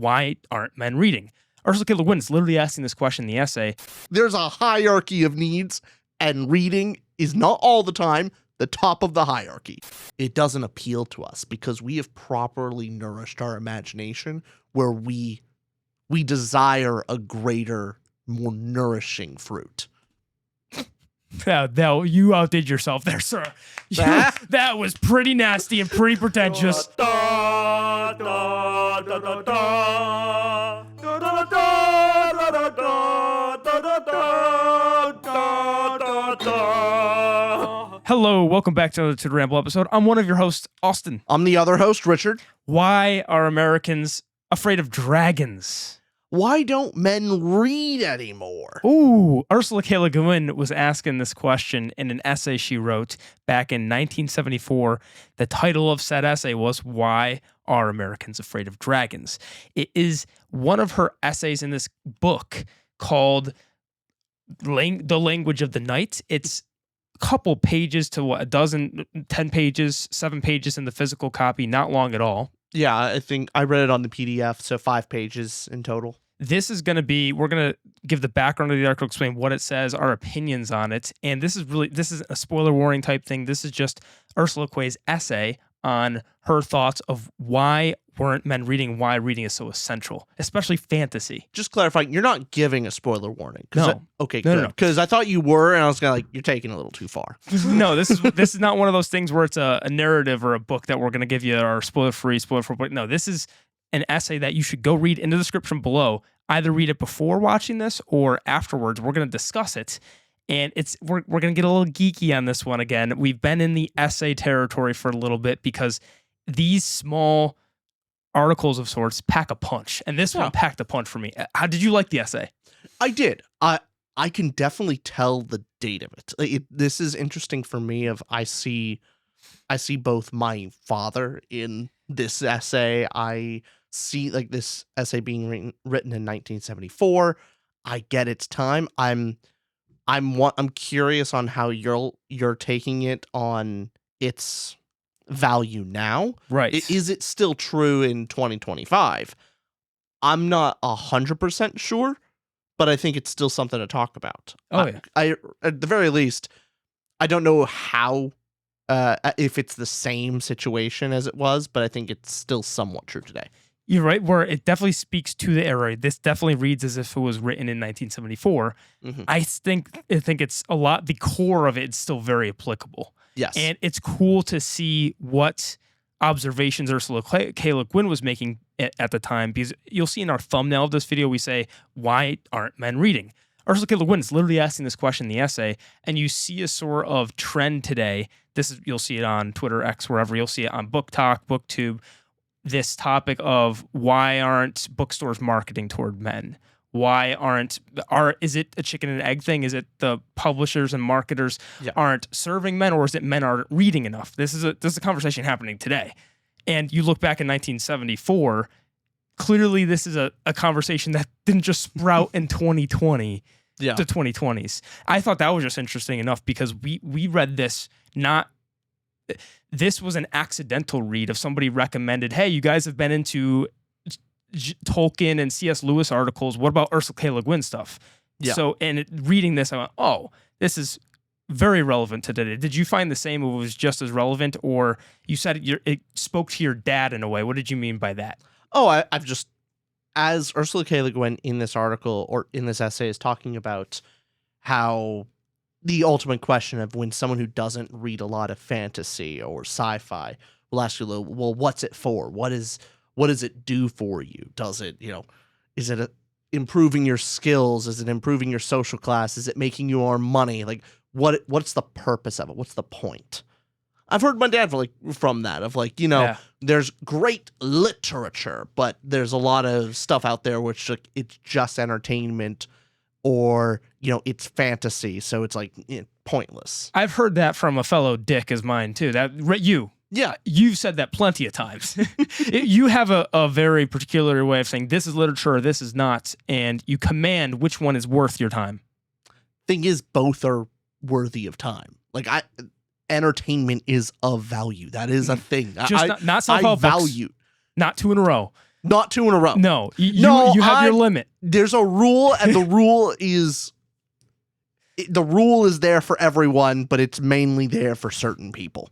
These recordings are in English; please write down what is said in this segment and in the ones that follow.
why aren't men reading? Ursula K. Le Guin is literally asking this question in the essay. There's a hierarchy of needs, and reading is not all the time the top of the hierarchy. It doesn't appeal to us because we have properly nourished our imagination where we desire a greater, more nourishing fruit. You outdid yourself there, sir. That was pretty nasty and pretty pretentious. Hello, welcome back to the Ramble episode. I'm one of your hosts, Austin. I'm the other host, Richard. Why are Americans afraid of dragons? Why don't men read anymore? Ooh, Ursula K. Le Guin was asking this question in an essay she wrote back in 1974. The title of said essay was, Why Are Americans Afraid of Dragons? It is one of her essays in this book called The Language of the Night. It's a couple pages to a dozen, 10 pages, 7 pages in the physical copy, not long at all. Yeah, I think I read it on the PDF, so 5 pages in total. This is going to be, we're going to give the background of the article, explain what it says, our opinions on it. And this is a spoiler warning type thing. This is just Ursula Quay's essay on her thoughts of why weren't men reading, why reading is so essential, especially fantasy. Just clarifying, you're not giving a spoiler warning. No. Okay, good. Because I thought you were, and I was kind of like, you're taking it a little too far. No, this is not one of those things where it's a narrative or a book that we're going to give you our spoiler-free. No, this is an essay that you should go read in the description below. Either read it before watching this or afterwards. We're going to discuss it. And we're going to get a little geeky on this one again. We've been in the essay territory for a little bit because these small articles of sorts pack a punch. And this one packed a punch for me. How did you like the essay? I did. I can definitely tell the date of it. This is interesting for me. I see both my father in this essay. I see like this essay being written in 1974. I get its time. I'm curious on how you're taking it on its value now. Right. Is it still true in 2025? I'm not 100% sure, but I think it's still something to talk about. Oh, yeah. I at the very least, I don't know how if it's the same situation as it was, but I think it's still somewhat true today. You're right, where it definitely speaks to the era. This definitely reads as if it was written in 1974. Mm-hmm. I think it's a lot, the core of it is still very applicable. Yes. And it's cool to see what observations Ursula K. Le Guin was making at the time, because you'll see in our thumbnail of this video, we say, why aren't men reading? Ursula K. Le Guin is literally asking this question in the essay, and you see a sort of trend today. You'll see it on Twitter, X, wherever. You'll see it on Book Talk, BookTube. This topic of why aren't bookstores marketing toward men? Is it a chicken and egg thing? Is it the publishers and marketers aren't serving men, or is it men aren't reading enough? This is a conversation happening today. And you look back in 1974, clearly this is a conversation that didn't just sprout in 2020 to 2020s. I thought that was just interesting enough because we read this this was an accidental read of somebody recommended, hey, you guys have been into Tolkien and C.S. Lewis articles. What about Ursula K. Le Guin stuff? Yeah. So, reading this, I went, oh, this is very relevant to today. Did you find the same? It was just as relevant, or you said it spoke to your dad in a way? What did you mean by that? Oh, I've just, as Ursula K. Le Guin in this article or in this essay is talking about how the ultimate question of when someone who doesn't read a lot of fantasy or sci-fi will ask you, well, what's it for? What does it do for you? Does it, is it improving your skills? Is it improving your social class? Is it making you more money? Like, what's the purpose of it? What's the point? I've heard my dad from that of there's great literature, but there's a lot of stuff out there which it's just entertainment, or it's fantasy, so it's pointless. I've heard that from a fellow dick as mine too. You've said that plenty of times. You have a very particular way of saying this is literature or this is not, and you command which one is worth your time. Thing is, both are worthy of time. Entertainment is of value. That is a thing. Just not self-help value. Not 2 in a row. Not 2 in a row. No, No, you have your limit. There's a rule, and the rule is there for everyone, but it's mainly there for certain people.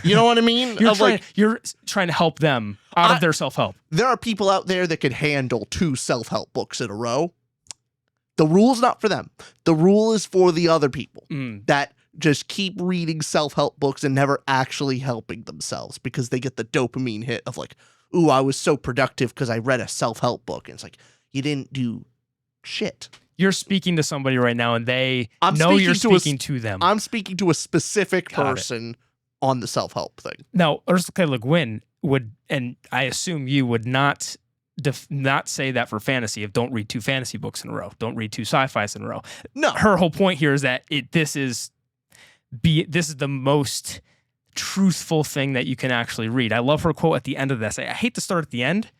You know what I mean? You're trying to help them out of their self-help. There are people out there that could handle 2 self-help books in a row. The rule's not for them. The rule is for the other people that just keep reading self-help books and never actually helping themselves because they get the dopamine hit of like, ooh, I was so productive because I read a self-help book. And it's like, you didn't do shit. You're speaking to somebody right now, and they know you're speaking to them. I'm speaking to a specific person on the self-help thing. Now, Ursula Le Guin would, and I assume you would not say that for fantasy. Don't read 2 fantasy books in a row. Don't read 2 sci-fis in a row. No, her whole point here is that this is the most truthful thing that you can actually read. I love her quote at the end of this. I hate to start at the end,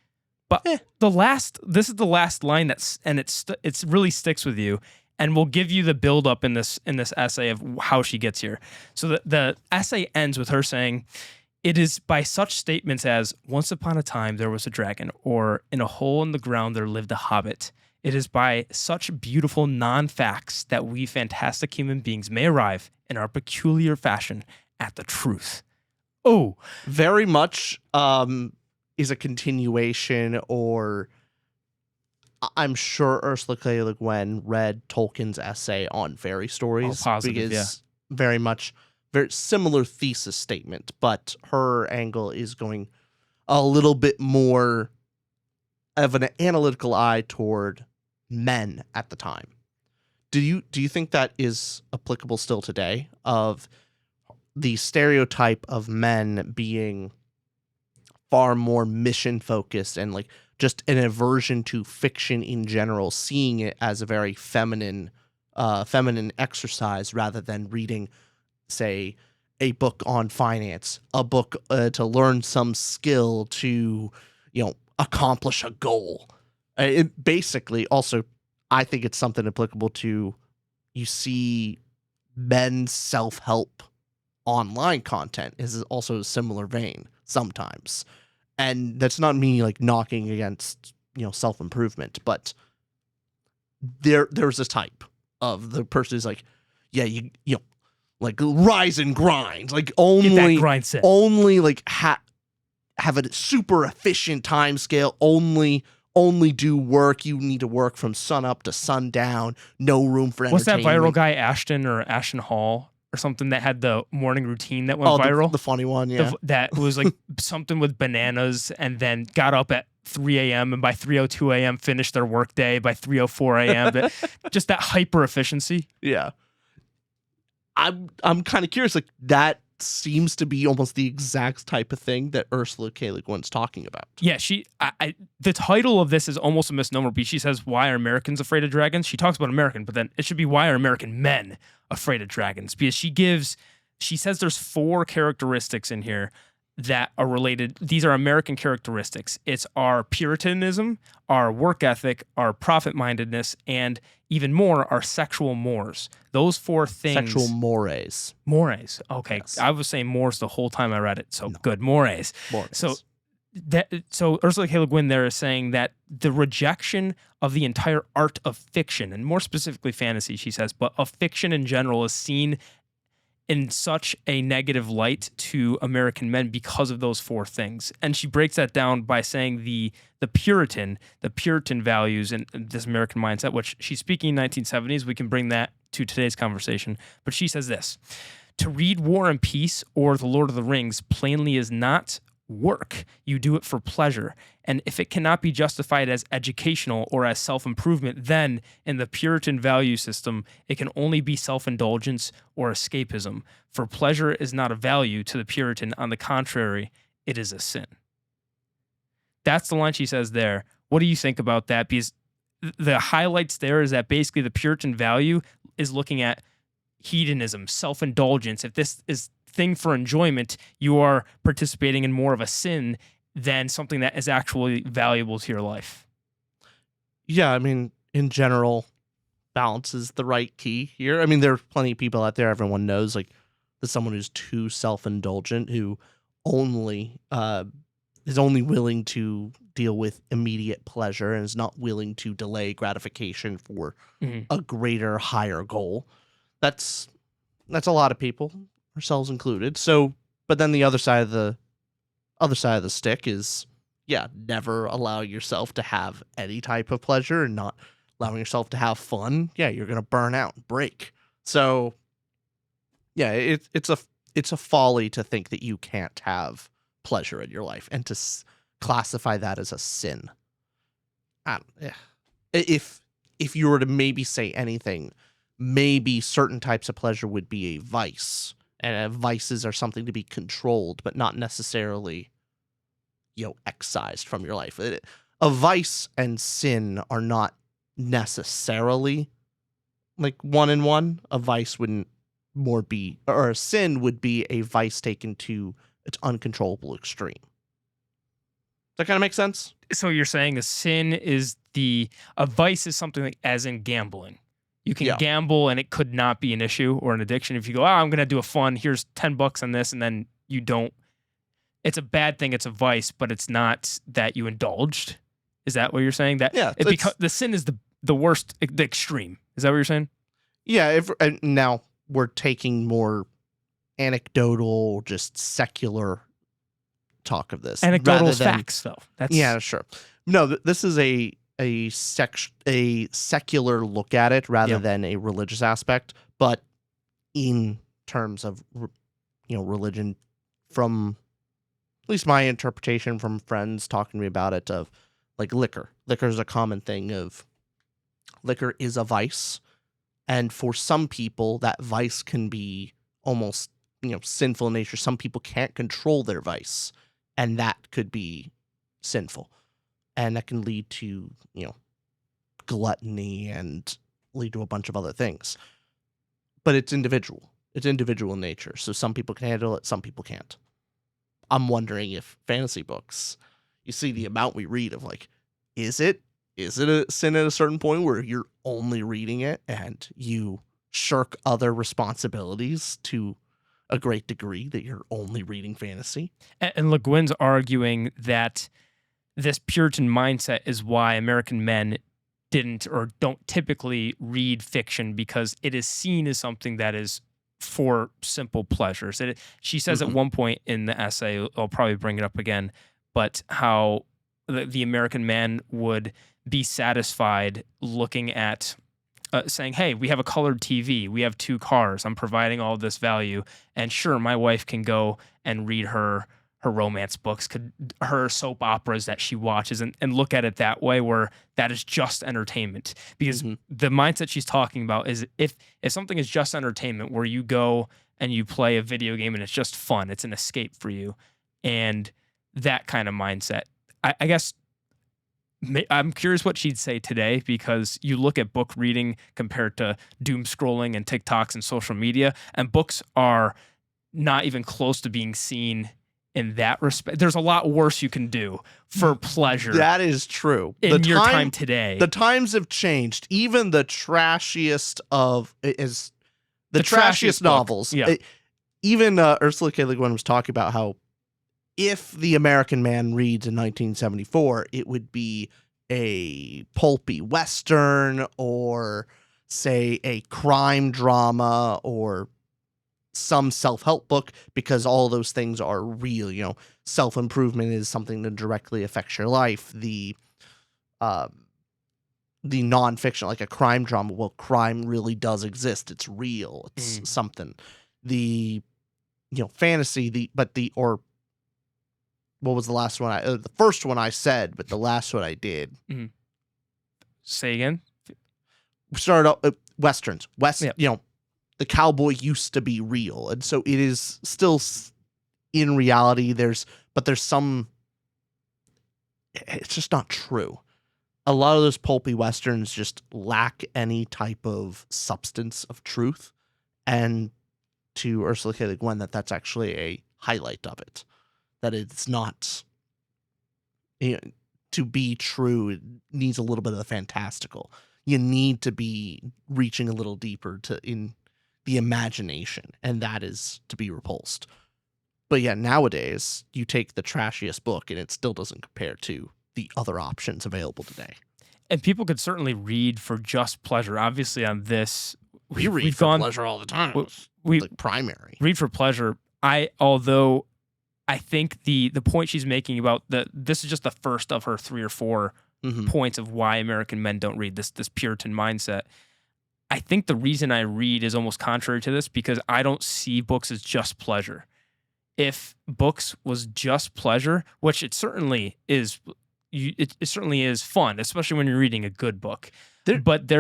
but this is the last line it's really sticks with you, and will give you the build up in this essay of how she gets here. So the essay ends with her saying, "It is by such statements as, once upon a time there was a dragon, or in a hole in the ground there lived a hobbit. It is by such beautiful non-facts that we fantastic human beings may arrive in our peculiar fashion at the truth." Oh, very much is a continuation, or I'm sure Ursula K. Le Guin read Tolkien's essay on fairy stories. Positive, because very much very similar thesis statement, but her angle is going a little bit more of an analytical eye toward men at the time. Do you think that is applicable still today, of the stereotype of men being far more mission focused and like just an aversion to fiction in general, seeing it as a very feminine exercise rather than reading, say, a book on finance, a book to learn some skill to, accomplish a goal? It basically also, I think it's something applicable to, you see men's self-help online content is also a similar vein sometimes. And that's not me like knocking against, self-improvement, but there's this type of the person who's like, yeah, you like rise and grind, like only get that grind set. Only like have a super efficient time scale, only do work. You need to work from sun up to sundown, no room for entertainment. What's that viral guy, Ashton Hall or something, that had the morning routine that went viral? The funny one, yeah. That was like something with bananas, and then got up at 3 a.m. and by 3:02 a.m. finished their workday by 3:04 a.m. Just that hyper efficiency. Yeah. I'm kind of curious, like that seems to be almost the exact type of thing that Ursula K. Le Guin's talking about. Yeah, the title of this is almost a misnomer, because she says, "Why are Americans afraid of dragons?" She talks about American, but then it should be, "Why are American men afraid of dragons?" Because she says there's 4 characteristics in here that are related. These are American characteristics. It's our Puritanism, our work ethic, our profit-mindedness, and even more, our sexual mores. Those 4 things. Sexual mores. Mores. Okay. Yes. I was saying mores the whole time I read it. So good. Mores. So Ursula K. Le Guin there is saying that the rejection of the entire art of fiction, and more specifically fantasy, she says, but of fiction in general, is seen in such a negative light to American men because of those 4 things. And she breaks that down by saying the Puritan values and this American mindset, which she's speaking in 1970s. We can bring that to today's conversation. But she says this: "To read War and Peace or The Lord of the Rings plainly is not work. You do it for pleasure. And if it cannot be justified as educational or as self-improvement, then in the Puritan value system, it can only be self-indulgence or escapism. For pleasure is not a value to the Puritan. On the contrary, it is a sin." That's the line she says there. What do you think about that? Because the highlights there is that basically the Puritan value is looking at hedonism, self-indulgence. If this is thing for enjoyment, you are participating in more of a sin than something that is actually valuable to your life. Yeah, I mean, in general, balance is the right key here. I mean, there are plenty of people out there, everyone knows, like, there's someone who's too self-indulgent, who only is only willing to deal with immediate pleasure and is not willing to delay gratification for Mhm. a greater, higher goal. That's a lot of people, ourselves included. So, but then the other side of the stick is, yeah, never allow yourself to have any type of pleasure and not allowing yourself to have fun. Yeah, you're gonna burn out and break. So, yeah, it's a folly to think that you can't have pleasure in your life and to classify that as a sin. I don't, yeah. If you were to maybe say anything, maybe certain types of pleasure would be a vice, and vices are something to be controlled, but not necessarily, excised from your life. A vice and sin are not necessarily like one in one. A vice wouldn't more be, or a sin would be a vice taken to its uncontrollable extreme. Does that kind of make sense? So you're saying a sin is a vice is something like as in gambling. You can Yeah. gamble and it could not be an issue or an addiction. If you go, I'm going to do a fun, here's $10 on this, and then you don't, it's a bad thing. It's a vice, but it's not that you indulged. Is that what you're saying? That Yeah, the sin is the worst, the extreme. Is that what you're saying? Yeah. And now we're taking more anecdotal, just secular talk of this. Anecdotal rather than facts, though. That's Yeah, sure. No, this is a secular look at it rather Yeah. than a religious aspect, but in terms of religion, from at least my interpretation from friends talking to me about it, of like liquor. Liquor is a common thing of liquor is a vice, and for some people that vice can be almost sinful in nature. Some people can't control their vice, and that could be sinful, and that can lead to gluttony and lead to a bunch of other things. But it's individual in nature, so some people can handle it, some people can't. I'm wondering if fantasy books, you see the amount we read of, like, is it a sin at a certain point where you're only reading it and you shirk other responsibilities to a great degree that you're only reading fantasy? And Le Guin's arguing that this Puritan mindset is why American men didn't or don't typically read fiction, because it is seen as something that is for simple pleasures. She says at one point in the essay, I'll probably bring it up again, but how the American man would be satisfied looking at saying, hey, we have a colored TV, we have 2 cars, I'm providing all this value, and sure, my wife can go and read her romance books, her soap operas that she watches, and look at it that way, where that is just entertainment. Because the mindset she's talking about is if something is just entertainment, where you go and you play a video game and it's just fun, it's an escape for you, and that kind of mindset. I guess I'm curious what she'd say today, because you look at book reading compared to doom scrolling and TikToks and social media, and books are not even close to being seen in that respect. There's a lot worse you can do for pleasure. That is true. In your time today. The times have changed. Even the trashiest of is the trashiest novels. Yeah. Even Ursula K. Le Guin was talking about how if the American man reads in 1974, it would be a pulpy Western, or say a crime drama, or some self-help book, because all those things are real. Self-improvement is something that directly affects your life. The nonfiction, like a crime drama, well, crime really does exist. It's real. It's something. The fantasy, or what was the last one? The first one I said, but the last one I did. Say again. We started out Westerns. The cowboy used to be real, and so it is still in reality. But there's some. It's just not true. A lot of those pulpy Westerns just lack any type of substance of truth, and to Ursula K. Le Guin, that's actually a highlight of it. That it's not, to be true, it needs a little bit of the fantastical. You need to be reaching a little deeper in the imagination, and that is to be repulsed. But yeah, nowadays you take the trashiest book and it still doesn't compare to the other options available today. And people could certainly read for just pleasure. Obviously, on this, We read we've for gone pleasure all the time. we Like primary. read for pleasure. Although I think the point she's making about this is just the first of her 3 or 4 Mhm. points of why American men don't read, this Puritan mindset. I think the reason I read is almost contrary to this, because I don't see books as just pleasure. If books was just pleasure, which it certainly is, it certainly is fun, especially when you're reading a good book. But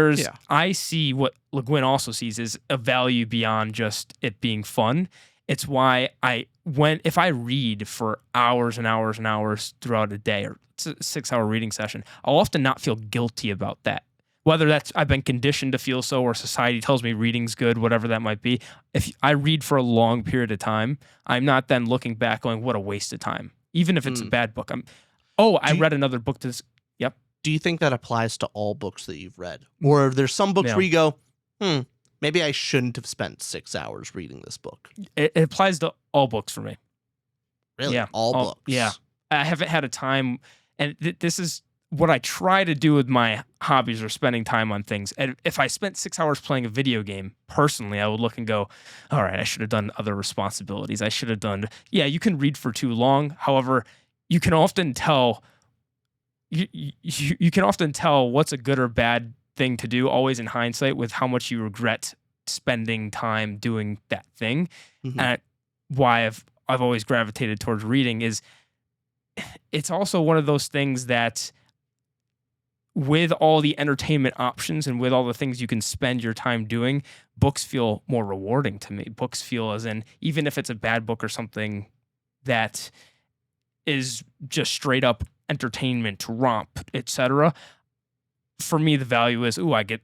I see what Le Guin also sees is a value beyond just it being fun. It's why if I read for hours and hours and hours throughout a day, or it's a 6-hour reading session, I'll often not feel guilty about that. Whether that's I've been conditioned to feel so, or society tells me reading's good, whatever that might be. If I read for a long period of time, I'm not then looking back going, what a waste of time. Even if it's a bad book. I read another book to this. Yep. Do you think that applies to all books that you've read? Or there's some books where you go, maybe I shouldn't have spent 6 hours reading this book? It applies to all books for me. Really? Yeah. All books? Yeah. I haven't had a time, and this is what I try to do with my hobbies or spending time on things. And if I spent 6 hours playing a video game, personally, I would look and go, all right, I should have done other responsibilities. I should have done, you can read for too long. However, you can often tell, you can often tell what's a good or bad thing to do, always in hindsight, with how much you regret spending time doing that thing. Mhm. And why I've always gravitated towards reading is it's also one of those things that, with all the entertainment options and with all the things you can spend your time doing, books feel more rewarding to me. Books feel as in, even if it's a bad book or something that is just straight up entertainment, romp, etc. For me, the value is, I get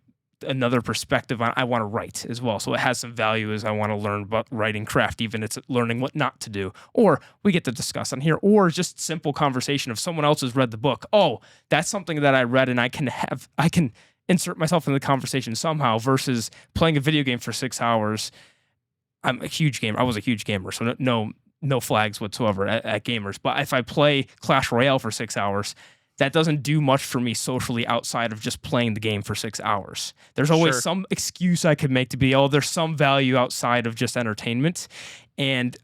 another perspective on, I want to write as well. So it has some value as I want to learn about writing craft, even it's learning what not to do. Or we get to discuss on here, or just simple conversation if someone else has read the book. Oh, that's something that I read and I can insert myself in the conversation somehow, versus playing a video game for 6 hours. I'm a huge gamer. I was a huge gamer, so no flags whatsoever at gamers. But if I play Clash Royale for 6 hours, that doesn't do much for me socially outside of just playing the game for 6 hours. There's always some excuse I could make to be, there's some value outside of just entertainment. And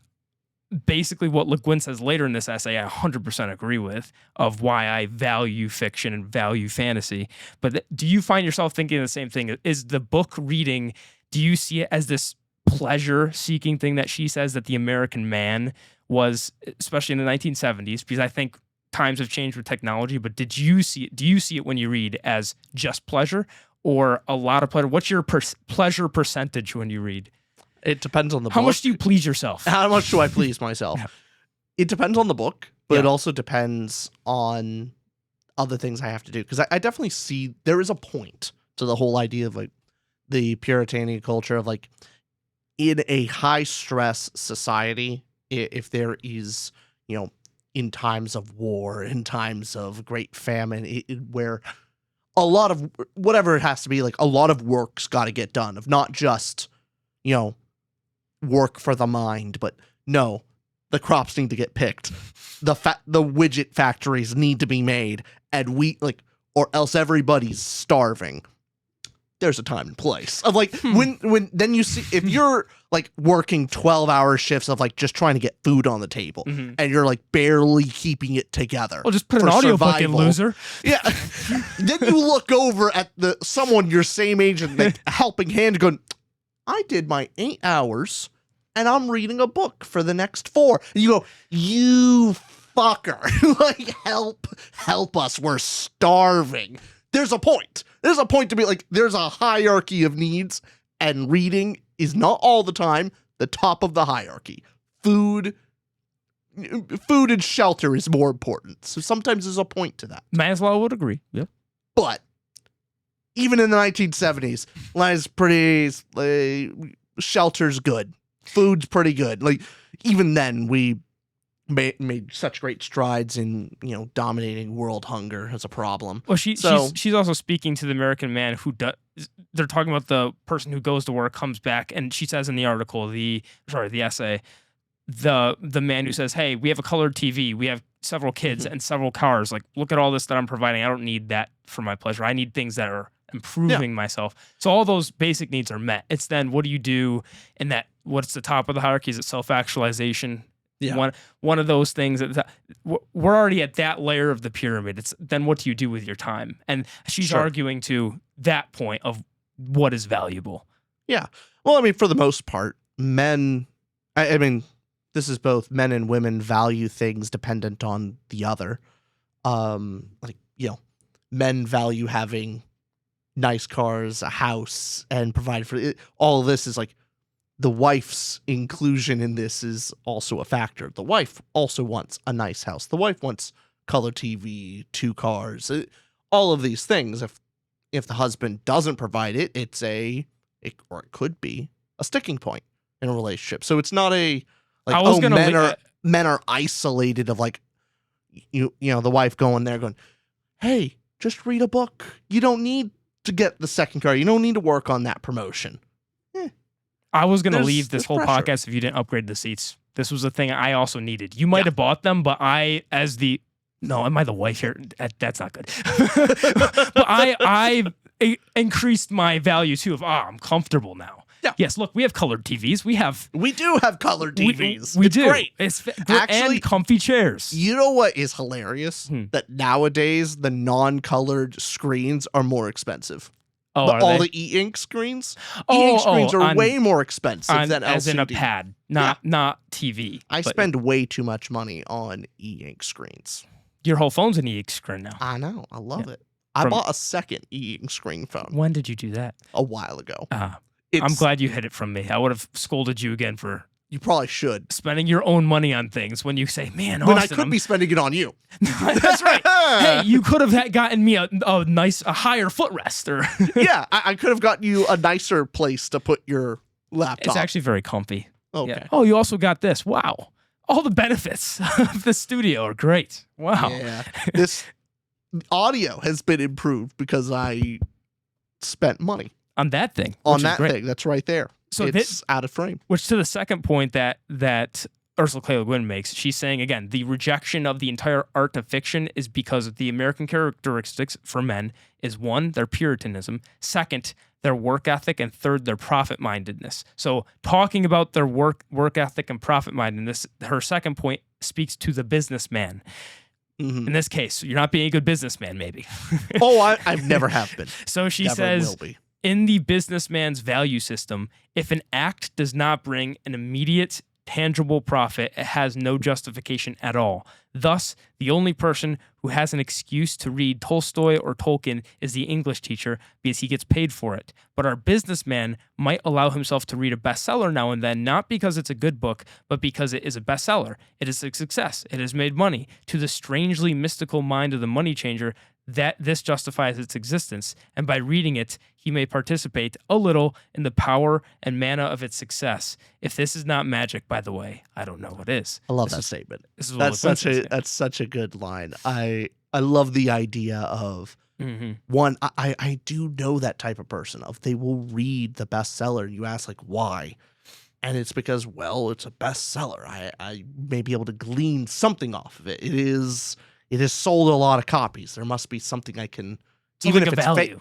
basically what Le Guin says later in this essay, I 100% agree with, of why I value fiction and value fantasy. But do you find yourself thinking the same thing? Is the book reading, do you see it as this pleasure-seeking thing that she says that the American man was, especially in the 1970s? Because I think times have changed with technology, but do you see it when you read as just pleasure or a lot of pleasure? What's your pleasure percentage when you read? It depends on the book. How much do you please yourself? How much do I please myself? Yeah. It depends on the book, but it also depends on other things I have to do. Because I definitely see there is a point to the whole idea of like the Puritanian culture of like, in a high stress society, if there is, in times of war, in times of great famine, where a lot of whatever it has to be, like a lot of work's got to get done, of not just, work for the mind, but no, the crops need to get picked, the widget factories need to be made, and or else everybody's starving. There's a time and place of like when then you see, if you're like working 12-hour shifts of like just trying to get food on the table and you're like barely keeping it together. Well, just put an audiobook in, loser. Yeah. Then you look over at someone your same age and like helping hand going, I did my 8 hours and I'm reading a book for the next 4. And you go, you fucker. Like help us. We're starving. There's a point. There's a point to be like, there's a hierarchy of needs, and reading is not all the time the top of the hierarchy. Food and shelter is more important. So sometimes there's a point to that. Maslow would agree. Yeah. But even in the 1970s, life's pretty, shelter's good. Food's pretty good. Like, even then, we made such great strides in, dominating world hunger as a problem. Well, she's also speaking to the American man who does. They're talking about the person who goes to work, comes back, and she says in the article, the essay, the man who says, "Hey, we have a colored TV, we have several kids and several cars. Like, look at all this that I'm providing. I don't need that for my pleasure. I need things that are improving myself." So all those basic needs are met. It's then what do you do in that? What's the top of the hierarchy? Is it self-actualization? Yeah. One of those things that we're already at that layer of the pyramid. It's then what do you do with your time? And she's arguing to that point of what is valuable. Yeah. Well, I mean, for the most part, men, I mean, this is both men and women value things dependent on the other. Like, men value having nice cars, a house, and provide for it. All of this is like the wife's inclusion in this is also a factor. The wife also wants a nice house. The wife wants color TV, 2 cars, all of these things. If the husband doesn't provide it, it could be a sticking point in a relationship. So it's not men are isolated of like, the wife going there going, hey, just read a book. You don't need to get the second car. You don't need to work on that promotion. I was going to leave this whole pressure. podcast if you didn't upgrade the seats. This was a thing I also needed. You might have bought them, but am I the wife here? That's not good. But I increased my value too of, I'm comfortable now. Yeah. Yes, look, we have colored TVs. We do have colored TVs. We it's do. Great. It's actually, and comfy chairs. You know what is hilarious? That nowadays the non-colored screens are more expensive. All the e-ink screens? E-ink screens are way more expensive than LCD. As in a pad, not TV. I spend way too much money on e-ink screens. Your whole phone's an e-ink screen now. I know. I love it. I bought a second e-ink screen phone. When did you do that? A while ago. I'm glad you hid it from me. I would have scolded you again for... You probably should. Spending your own money on things when you say, man, when Austin, I could be spending it on you. That's right. Hey, you could have gotten me a higher footrest. Yeah, I could have gotten you a nicer place to put your laptop. It's actually very comfy. Okay. Yeah. Oh, you also got this. Wow. All the benefits of the studio are great. Wow. Yeah. This audio has been improved because I spent money. On that thing. On that thing. That's right there. So it's out of frame. Which to the second point that Ursula K. Le Guin makes, she's saying, again, the rejection of the entire art of fiction is because the American characteristics for men is 1, their Puritanism, 2nd, their work ethic, and 3rd, their profit-mindedness. So talking about their work ethic and profit-mindedness, her second point speaks to the businessman. In this case, you're not being a good businessman, maybe. I've never have been. So she says... Will be. In the businessman's value system, if an act does not bring an immediate, tangible profit, it has no justification at all. Thus, the only person who has an excuse to read Tolstoy or Tolkien is the English teacher because he gets paid for it. But our businessman might allow himself to read a bestseller now and then, not because it's a good book, but because it is a bestseller. It is a success. It has made money. To the strangely mystical mind of the money changer, that this justifies its existence, and by reading it, he may participate a little in the power and manna of its success. If this is not magic, by the way, I don't know what is. I love that statement. That's such a good line. I love the idea of one. I do know that type of person. Of they will read the bestseller. You ask like why, and it's because it's a bestseller. I may be able to glean something off of it. It has sold a lot of copies. There must be something I can, even if it's value.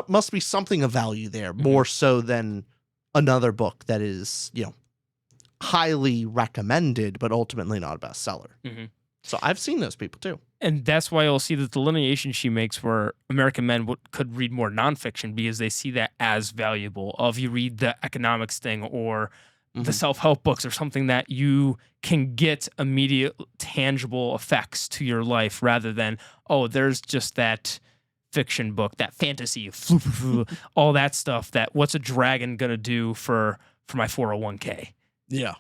Must be something of value there, more so than another book that is, highly recommended, but ultimately not a bestseller. So I've seen those people too. And that's why you'll see the delineation she makes where American men could read more nonfiction because they see that as valuable. If you read the economics thing or the self-help books or something that you can get immediate tangible effects to your life rather than, there's just that fiction book, that fantasy, all that stuff that what's a dragon going to do for my 401k? Yeah.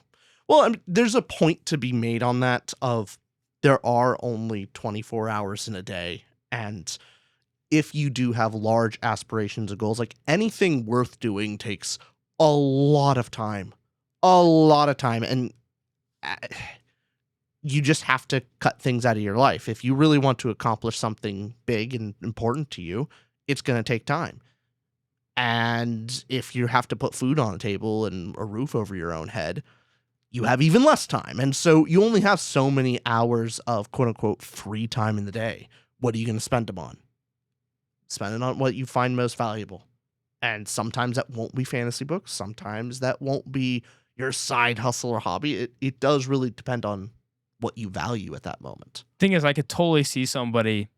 Well, I mean, there's a point to be made on that of there are only 24 hours in a day. And if you do have large aspirations and goals, like anything worth doing takes a lot of time. And you just have to cut things out of your life. If you really want to accomplish something big and important to you, it's going to take time. And if you have to put food on the table and a roof over your own head, you have even less time. And so you only have so many hours of quote unquote free time in the day. What are you going to spend them on? Spend it on what you find most valuable. And sometimes that won't be fantasy books. Sometimes that won't be your side hustle or hobby. It does really depend on what you value at that moment. Thing is, I could totally see somebody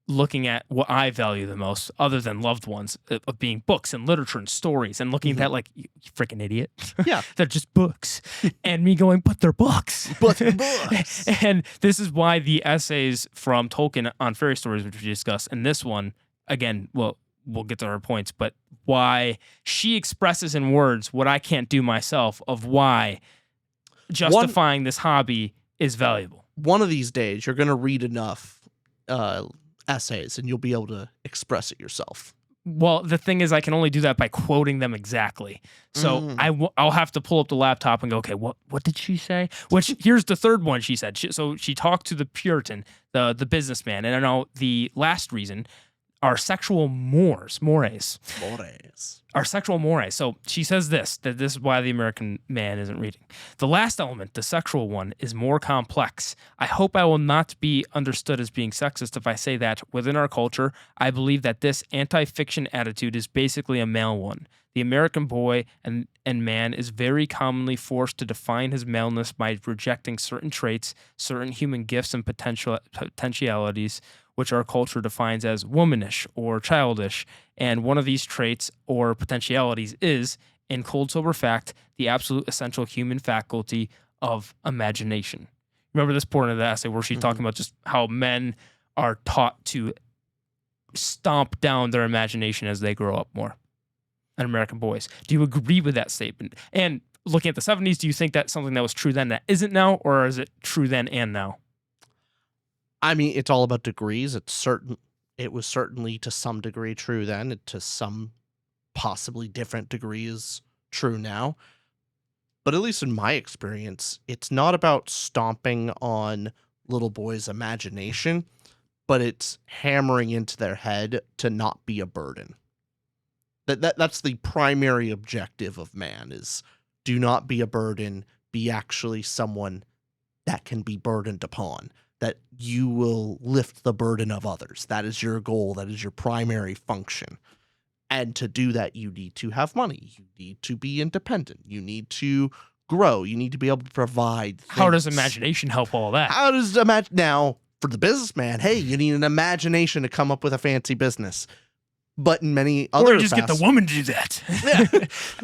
looking at what I value the most, other than loved ones, of being books and literature and stories, and looking at that like, you freaking idiot. Yeah. They're just books. And me going, but they're books. But they're books. And this is why the essays from Tolkien on fairy stories, which we discussed, and this one, again, we'll get to her points, but why she expresses in words what I can't do myself, of why justifying this hobby is valuable. One of these days, you're going to read enough essays and you'll be able to express it yourself. Well, the thing is, I can only do that by quoting them exactly. So I'll have to pull up the laptop and go, okay, what did she say? Which, here's the third one she said. So she talked to the Puritan, the businessman, and I know the last reason are sexual mores. Our sexual mores. So she says that this is why the American man isn't reading. The last element, the sexual one, is more complex. I hope I will not be understood as being sexist if I say that within our culture, I believe that this anti-fiction attitude is basically a male one. The American boy and man is very commonly forced to define his maleness by rejecting certain traits, certain human gifts and potentialities, which our culture defines as womanish or childish. And one of these traits or potentialities is, in cold sober fact, the absolute essential human faculty of imagination. Remember this part of the essay where she's talking about just how men are taught to stomp down their imagination as they grow up more, and American boys. Do you agree with that statement? And looking at the 70s, do you think that's something that was true then that isn't now, or is it true then and now? I mean, it's all about degrees. It was certainly to some degree true then, to some possibly different degrees true now. But at least in my experience, it's not about stomping on little boys' imagination, but it's hammering into their head to not be a burden. That's the primary objective of man, is do not be a burden, be actually someone that can be burdened upon, that you will lift the burden of others. That is your goal. That is your primary function. And to do that, you need to have money. You need to be independent. You need to grow. You need to be able to provide things. How does imagination help all that? How does now, for the businessman, hey, you need an imagination to come up with a fancy business. But in many other Or you just get the woman to do that.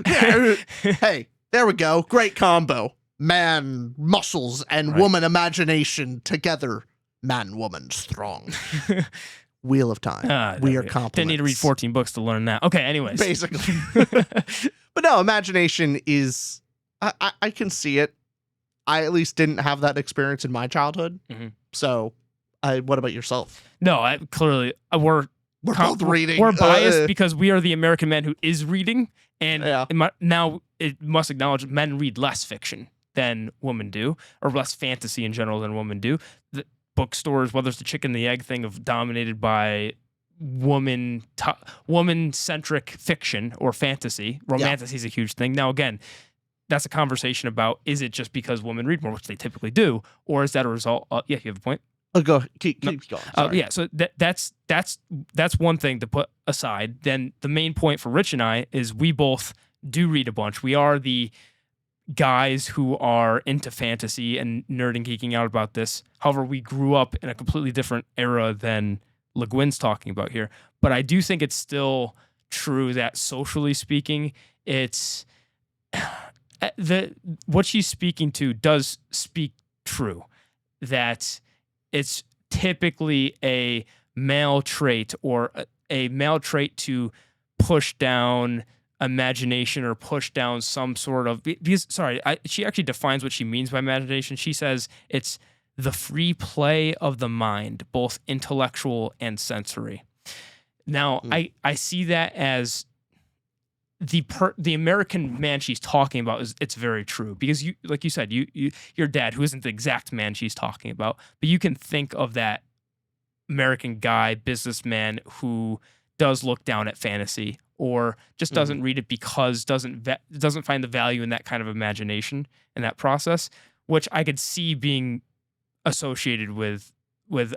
Yeah. Hey, there we go. Great combo. Man muscles and woman imagination together. Man, woman, strong. Wheel of Time. We are compliments. Didn't need to read 14 books to learn that. Okay, anyways. Basically. But no, imagination is... I can see it. I at least didn't have that experience in my childhood. So, what about yourself? No, clearly, we're both reading. We're biased because we are the American man who is reading. And Yeah. now it must acknowledge men read less fiction than women do, or less fantasy in general than women do. The bookstores, whether it's the chicken and the egg thing of dominated by woman-centric fiction or fantasy. Romantasy is a huge thing. Now, again, that's a conversation about, is it just because women read more, which they typically do, or is that a result? Yeah, you have a point? Keep going. Sorry. Yeah, so that's one thing to put aside. Then the main point for Rich and I is we both do read a bunch. We are the guys who are into fantasy and nerd and geeking out about this. However, we grew up in a completely different era than Le Guin's talking about here. But I do think it's still true that socially speaking, it's what she's speaking to does speak true. That it's typically a male trait, or a male trait to push down imagination or push down some sort of, because she actually defines what she means by imagination. She says it's the free play of the mind, both intellectual and sensory. Now, I see that as the American man she's talking about it's very true, because you, like you said, your dad, who isn't the exact man she's talking about, but you can think of that American guy, businessman, who does look down at fantasy or just doesn't read it because doesn't find the value in that kind of imagination in that process, which I could see being associated with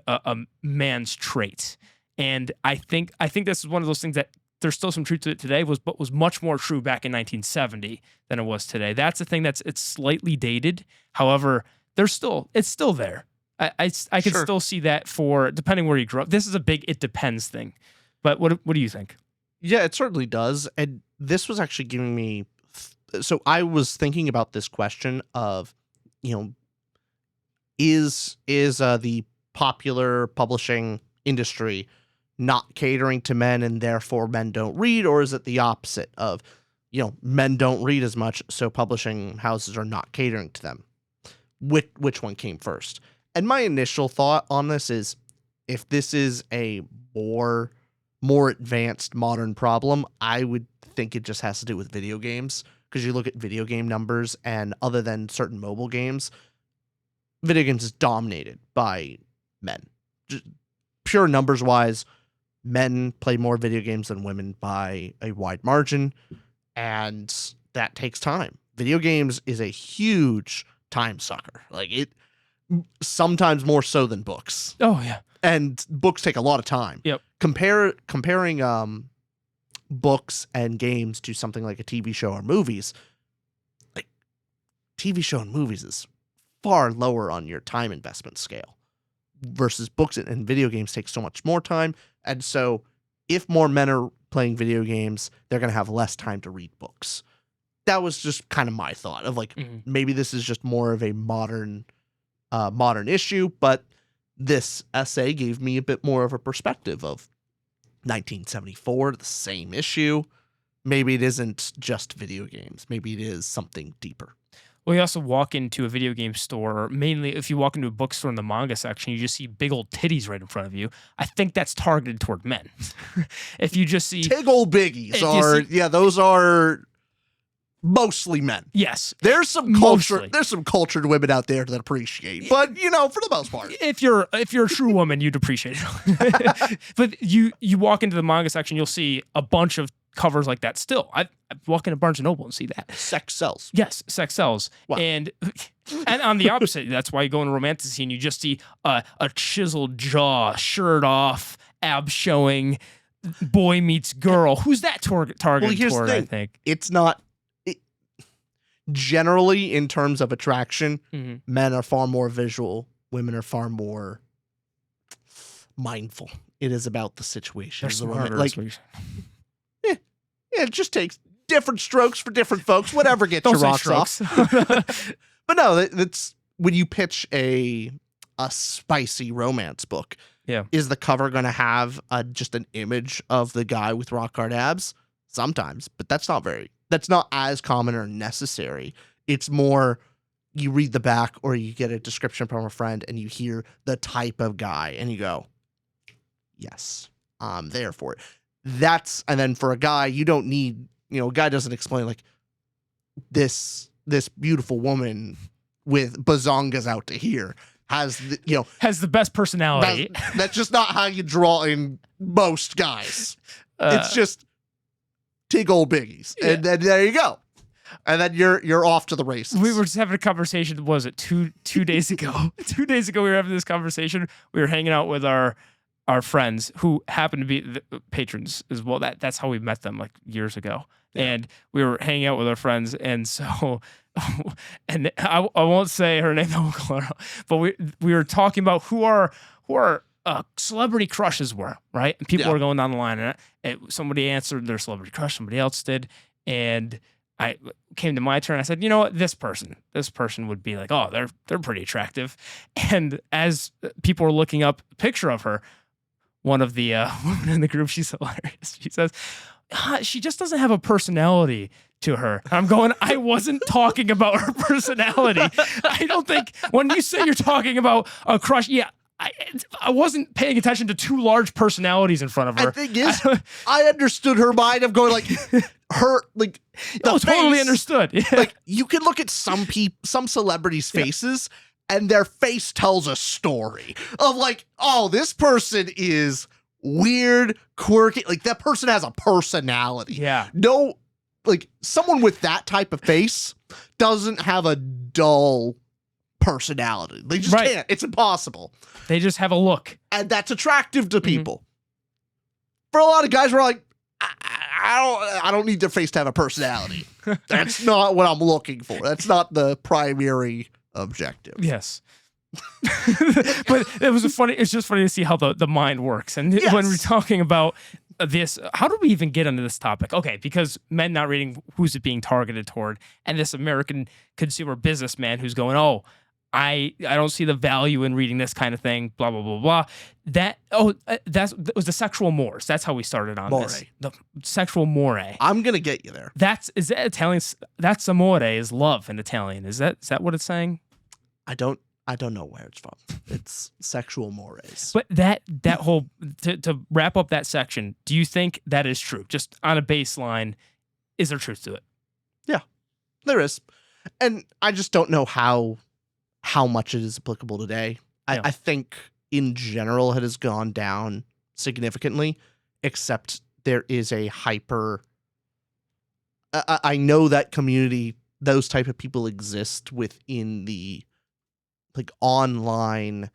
a man's trait. And I think this is one of those things that there's still some truth to it today, but was much more true back in 1970 than it was today. That's the thing it's slightly dated. However, it's still there. I can still see that for depending where you grew up. This is a big it depends thing. But what do you think? Yeah, it certainly does. And this was actually giving me so I was thinking about this question of, is the popular publishing industry not catering to men and therefore men don't read, or is it the opposite of, men don't read as much, so publishing houses are not catering to them? Which one came first? And my initial thought on this is, if this is a more advanced modern problem, I would think it just has to do with video games, because you look at video game numbers, and other than certain mobile games, video games is dominated by men. Just pure numbers wise, men play more video games than women by a wide margin, and that takes time. Video games is a huge time sucker. Like, it sometimes more so than books. Oh yeah. And books take a lot of time. Yep. Comparing books and games to something like a TV show or movies, like TV show and movies is far lower on your time investment scale versus books and video games take so much more time. And so if more men are playing video games, they're going to have less time to read books. That was just kind of my thought of like, maybe this is just more of a modern issue, but this essay gave me a bit more of a perspective of 1974, the same issue. Maybe it isn't just video games. Maybe it is something deeper. Well, you also walk into a video game store, or mainly if you walk into a bookstore in the manga section, you just see big old titties right in front of you. I think that's targeted toward men. If you just see... Tig old biggies those are mostly men. Yes. There's some cultured women out there that appreciate, but for the most part. If you're a true woman, you'd appreciate it. But you walk into the manga section, you'll see a bunch of covers like that still. I walk into Barnes & Noble and see that. Sex sells. Yes, sex sells. Wow. And on the opposite, that's why you go in a romantic scene, you just see a chiseled jaw, shirt off, abs showing, boy meets girl. Who's that targeted toward, I think? It's not... Generally, in terms of attraction, men are far more visual. Women are far more mindful. It is about the situation. It just takes different strokes for different folks. Whatever gets your rocks off. But no, that's when you pitch a spicy romance book. Yeah, is the cover going to have just an image of the guy with rock hard abs? Sometimes, but that's not as common or necessary. It's more you read the back or you get a description from a friend and you hear the type of guy and you go, yes, I'm there for it. And then for a guy, you don't need, a guy doesn't explain like this beautiful woman with bazongas out to here has the best personality. That's just not how you draw in most guys. It's just tig old biggies. Yeah. And then there you go. And then you're off to the races. We were just having a conversation, was it two days ago? 2 days ago we were having this conversation. We were hanging out with our friends who happened to be the patrons as well. That's how we met them like years ago. Yeah. And we were hanging out with our friends, and so and I won't say her name, but we were talking about who our celebrity crushes were, right? And people were going down the line, and somebody answered their celebrity crush, somebody else did, and I came to my turn. I said, you know what, this person would be like, oh, they're pretty attractive. And as people were looking up a picture of her, one of the women in the group, she's hilarious. She says, she just doesn't have a personality to her. I'm going, I wasn't talking about her personality. I don't think when you say you're talking about a crush, I wasn't paying attention to two large personalities in front of her. The thing is, I understood her mind of going like her like no, totally understood. Yeah. Like you can look at some celebrities' faces and their face tells a story of like, oh, this person is weird, quirky. Like, that person has a personality. Yeah. No, like, someone with that type of face doesn't have a dull personality. They just can't. It's impossible. They just have a look. And that's attractive to people. For a lot of guys, we're like, I don't need their face to have a personality. That's not what I'm looking for. That's not the primary objective. Yes. But it's just funny to see how the mind works. And when we're talking about this, how do we even get into this topic? Okay, because men not reading, who's it being targeted toward? And this American consumer businessman who's going, oh, I don't see the value in reading this kind of thing, blah, blah, blah, blah. That was the sexual mores. That's how we started on this. The sexual more. I'm going to get you there. Is that Italian? That's amore is love in Italian. Is that what it's saying? I don't know where it's from. It's sexual mores. But that whole, to wrap up that section, do you think that is true? Just on a baseline, is there truth to it? Yeah, there is. And I just don't know how much it is applicable today. I think in general it has gone down significantly, except there is a hyper. I know that community, those type of people exist within the like online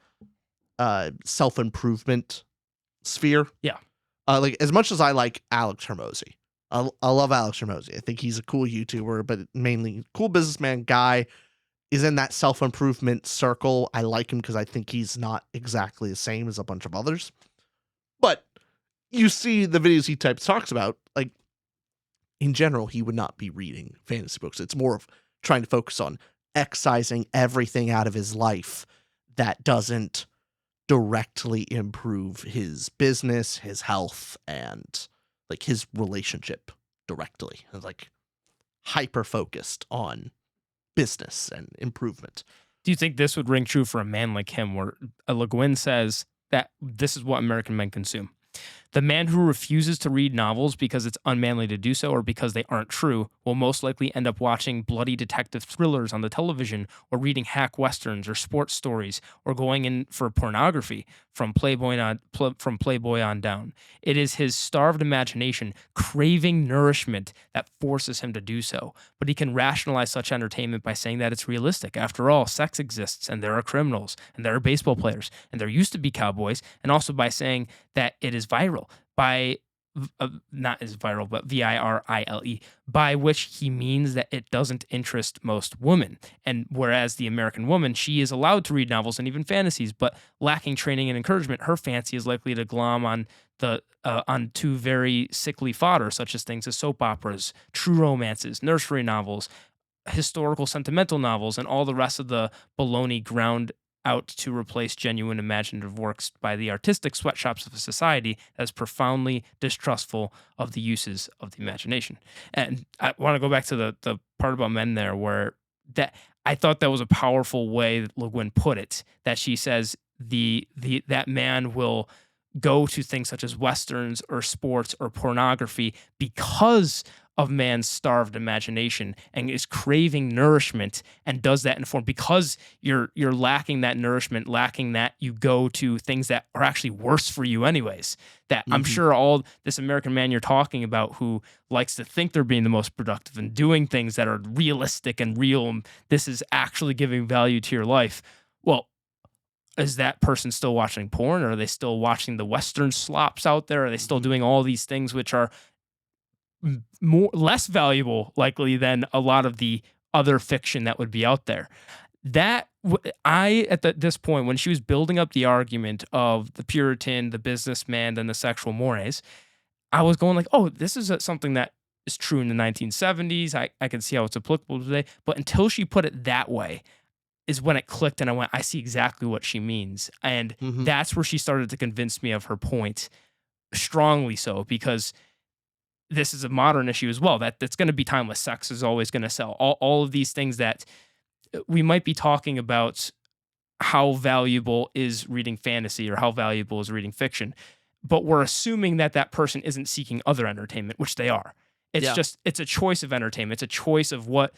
self-improvement sphere. Yeah. Like, as much as I like Alex Hermosi, I love Alex Hermosi. I think he's a cool YouTuber, but mainly cool businessman guy. Is in that self-improvement circle. I like him because I think he's not exactly the same as a bunch of others. But you see the videos he talks about, like, in general, he would not be reading fantasy books. It's more of trying to focus on excising everything out of his life that doesn't directly improve his business, his health, and like his relationship directly. And like hyper focused on business and improvement. Do you think this would ring true for a man like him, where Le Guin says that this is what American men consume? The man who refuses to read novels because it's unmanly to do so or because they aren't true will most likely end up watching bloody detective thrillers on the television or reading hack westerns or sports stories or going in for pornography from Playboy on down. It is his starved imagination craving nourishment that forces him to do so, but he can rationalize such entertainment by saying that it's realistic. After all, sex exists and there are criminals and there are baseball players and there used to be cowboys, and also by saying that it is viral. By not as viral, but virile, by which he means that it doesn't interest most women. And whereas the American woman, she is allowed to read novels and even fantasies, but lacking training and encouragement, her fancy is likely to glom onto very sickly fodder, such as things as soap operas, true romances, nursery novels, historical sentimental novels, and all the rest of the baloney ground out to replace genuine imaginative works by the artistic sweatshops of a society that is profoundly distrustful of the uses of the imagination. And I want to go back to the part about men there, where that I thought that was a powerful way that Le Guin put it, that she says that man will go to things such as westerns or sports or pornography because of man's starved imagination and is craving nourishment, and does that in form because you're lacking that nourishment, lacking that, you go to things that are actually worse for you anyways. That I'm sure all this American man you're talking about who likes to think they're being the most productive and doing things that are realistic and real, and this is actually giving value to your life. Well, is that person still watching porn? Or are they still watching the Western slops out there? Are they still doing all these things which are less valuable likely than a lot of the other fiction that would be out there? That this point, when she was building up the argument of the Puritan, the businessman, and the sexual mores, I was going like, oh, this is something that is true in the 1970s. I can see how it's applicable today. But until she put it that way is when it clicked, and I went, I see exactly what she means. And that's where she started to convince me of her point, strongly so, because this is a modern issue as well. That's going to be timeless. Sex is always going to sell. All of these things that we might be talking about, how valuable is reading fantasy or how valuable is reading fiction, but we're assuming that person isn't seeking other entertainment, which they are. It's it's a choice of entertainment. It's a choice of what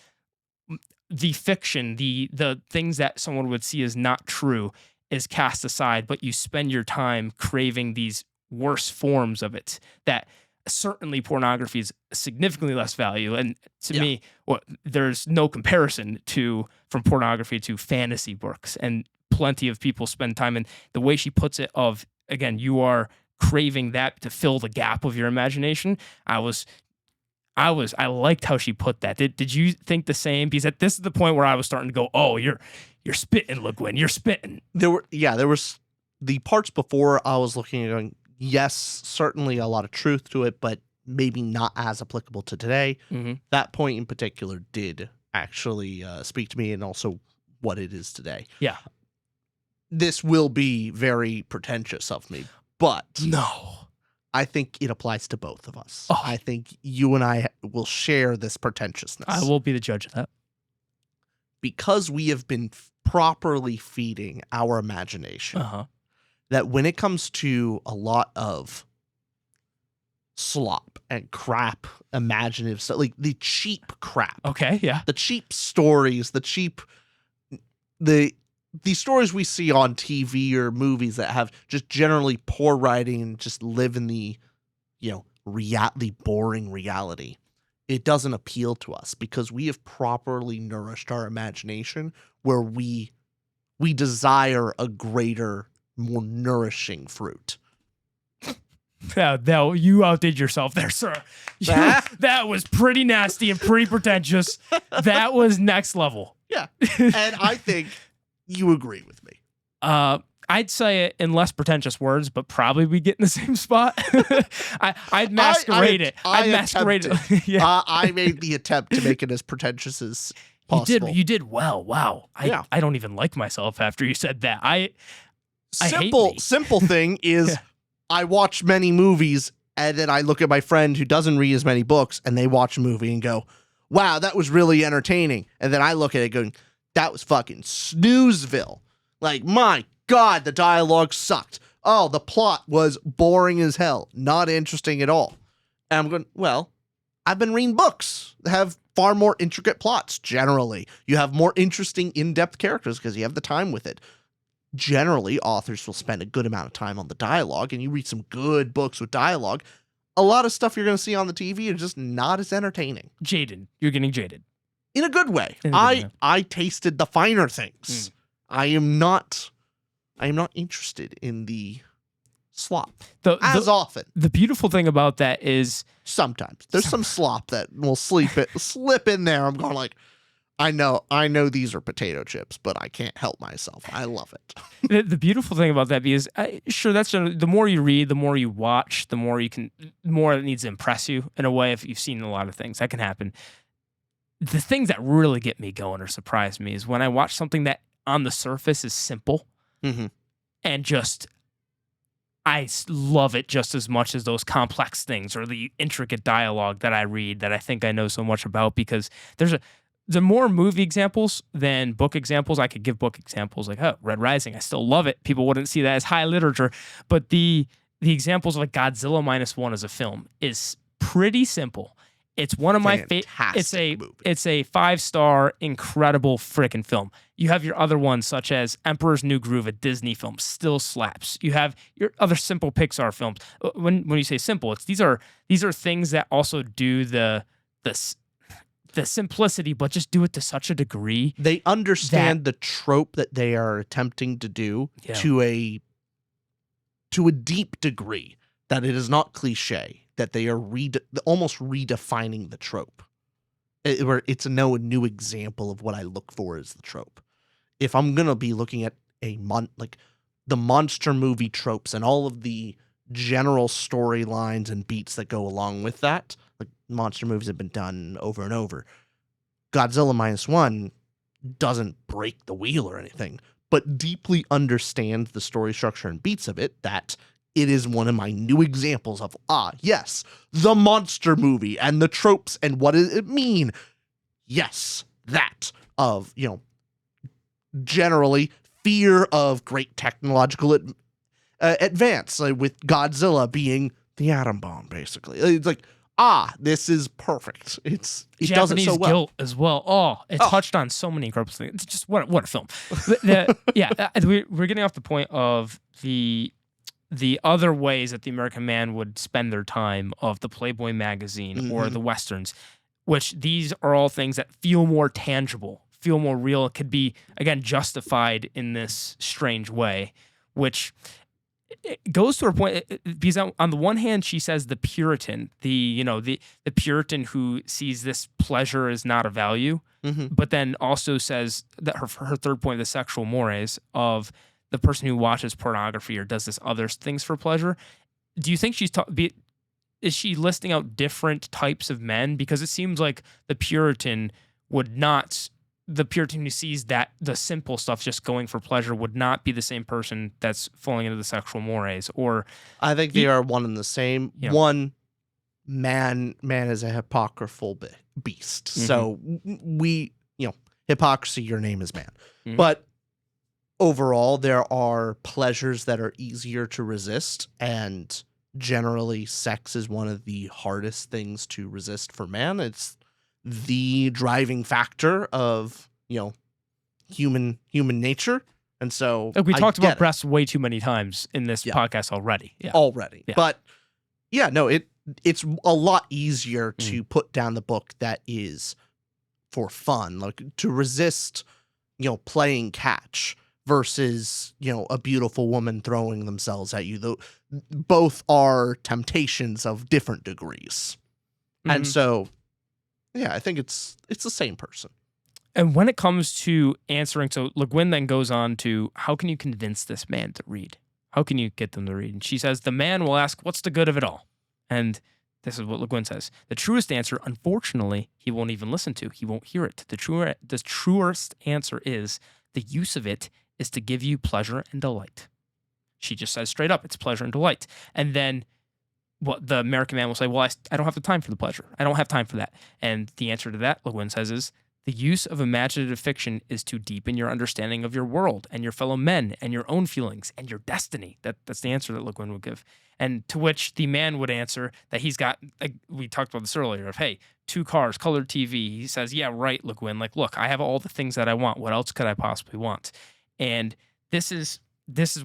the fiction, the things that someone would see as not true, is cast aside, but you spend your time craving these worse forms of it. That certainly pornography is significantly less value, and to me, there's no comparison from pornography to fantasy books, and plenty of people spend time. And the way she puts it, of again, you are craving that to fill the gap of your imagination. I liked how she put that. Did you think the same? Because this is the point where I was starting to go, oh, you're spitting, Guin, you're spitting. There was the parts before I was looking and going, yes, certainly a lot of truth to it, but maybe not as applicable to today. That point in particular did actually speak to me, and also what it is today. Yeah. This will be very pretentious of me, but no, I think it applies to both of us. Oh. I think you and I will share this pretentiousness. I will be the judge of that. Because we have been properly feeding our imagination, that when it comes to a lot of slop and crap, imaginative stuff, like the cheap crap. Okay, yeah. The cheap stories, the stories we see on TV or movies that have just generally poor writing and just live in the, the boring reality. It doesn't appeal to us because we have properly nourished our imagination, where we desire a greater, more nourishing fruit. No, you outdid yourself there, sir. That was pretty nasty and pretty pretentious. That was next level. Yeah. And I think you agree with me. I'd say it in less pretentious words, but probably we get in the same spot. I'd masquerade it. I'd masquerade it. Yeah. I made the attempt to make it as pretentious as possible. You did well. Wow. I don't even like myself after you said that. Simple thing is I watch many movies, and then I look at my friend who doesn't read as many books, and they watch a movie and go, wow, that was really entertaining. And then I look at it going, that was fucking snoozeville. Like, my God, the dialogue sucked. Oh, the plot was boring as hell. Not interesting at all. And I'm going, well, I've been reading books that have far more intricate plots, generally. You have more interesting, in-depth characters because you have the time with it. Generally, authors will spend a good amount of time on the dialogue, and you read some good books with dialogue. A lot of stuff you're going to see on the TV is just not as entertaining. Jaded. You're getting jaded. In a good way. I tasted the finer things. I am not interested in the slop as often. The beautiful thing about that is sometimes there's some slop that will slip in there. I'm going like, I know these are potato chips, but I can't help myself. I love it. The beautiful thing about that, because sure, that's the more you read, the more you watch, the more it needs to impress you in a way. If you've seen a lot of things, that can happen. The things that really get me going or surprise me is when I watch something that on the surface is simple, and just I love it just as much as those complex things or the intricate dialogue that I read that I think I know so much about. Because the more movie examples than book examples. I could give book examples like, Red Rising. I still love it. People wouldn't see that as high literature, but the examples of like Godzilla -1 as a film is pretty simple. It's one of my favorite. It's a 5-star, incredible freaking film. You have your other ones such as Emperor's New Groove, a Disney film, still slaps. You have your other simple Pixar films. When you say simple, these are things that also do the simplicity, but just do it to such a degree. They understand the trope that they are attempting to do to a deep degree, that it is not cliche, that they are almost redefining the trope. Where it's a new example of what I look for as the trope. If I'm going to be looking at like the monster movie tropes and all of the general storylines and beats that go along with that, like monster movies have been done over and over. Godzilla -1 doesn't break the wheel or anything, but deeply understands the story structure and beats of it, that it is one of my new examples of, yes, the monster movie and the tropes and what does it mean? Yes, that of, generally fear of great technological advance, with Godzilla being the atom bomb, basically. It's like, this is perfect. It does it so well. Guilt as well. It touched on so many incredible things. It's just what a film. We're getting off the point of the the other ways that the American man would spend their time of the Playboy magazine or the Westerns, which these are all things that feel more tangible, feel more real, could be, again, justified in this strange way, which it goes to her point, because on the one hand, she says the Puritan, the Puritan who sees this pleasure as not a value, but then also says that her third point, the sexual mores of the person who watches pornography or does this other things for pleasure. Do you think is she listing out different types of men? Because it seems like the Puritan who sees that the simple stuff just going for pleasure would not be the same person that's falling into the sexual mores. Or I think they are one and the same. Yeah. One, man is a hypocritical beast. So hypocrisy, your name is man. But overall, there are pleasures that are easier to resist, and generally sex is one of the hardest things to resist for man. It's the driving factor of, human nature. And so we talked about breasts way too many times in this podcast already. Yeah. But it's a lot easier to put down the book that is for fun, like to resist, playing catch versus, a beautiful woman throwing themselves at you. Both are temptations of different degrees. And so, I think it's the same person. And when it comes to answering, so Le Guin then goes on to, how can you convince this man to read? How can you get them to read? And she says, the man will ask, what's the good of it all? And this is what Le Guin says. The truest answer, unfortunately, he won't even listen to. He won't hear it. The truest answer is, the use of it is to give you pleasure and delight. She just says straight up, it's pleasure and delight. And then what the American man will say, well, I don't have the time for the pleasure. I don't have time for that. And the answer to that, Le Guin says, is the use of imaginative fiction is to deepen your understanding of your world and your fellow men and your own feelings and your destiny. That's the answer that Le Guin would give. And to which the man would answer that he's got, we talked about this earlier, of, hey, 2 cars, colored TV. He says, yeah, right, Le Guin. Like, look, I have all the things that I want. What else could I possibly want? And this is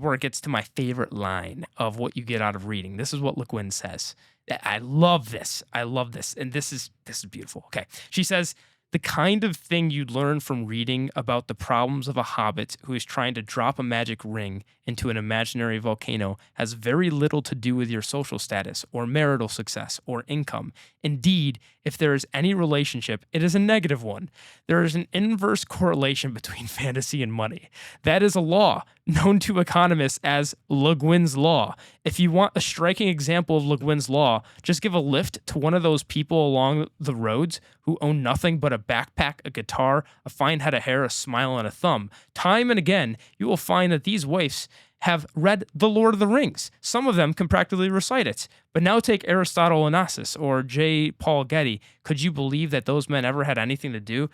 where it gets to my favorite line of what you get out of reading. This is what Le Guin says. I love this. And this is beautiful. Okay. She says, the kind of thing you'd learn from reading about the problems of a hobbit who is trying to drop a magic ring into an imaginary volcano has very little to do with your social status or marital success or income. Indeed, if there is any relationship, it is a negative one. There is an inverse correlation between fantasy and money. That is a law known to economists as Le Guin's law. If you want a striking example of Le Guin's law, just give a lift to one of those people along the roads who own nothing but a backpack, a guitar, a fine head of hair, a smile, and a thumb. Time and again, you will find that these waifs have read The Lord of the Rings. Some of them can practically recite it. But now take Aristotle Onassis or J. Paul Getty. Could you believe that those men ever had anything to do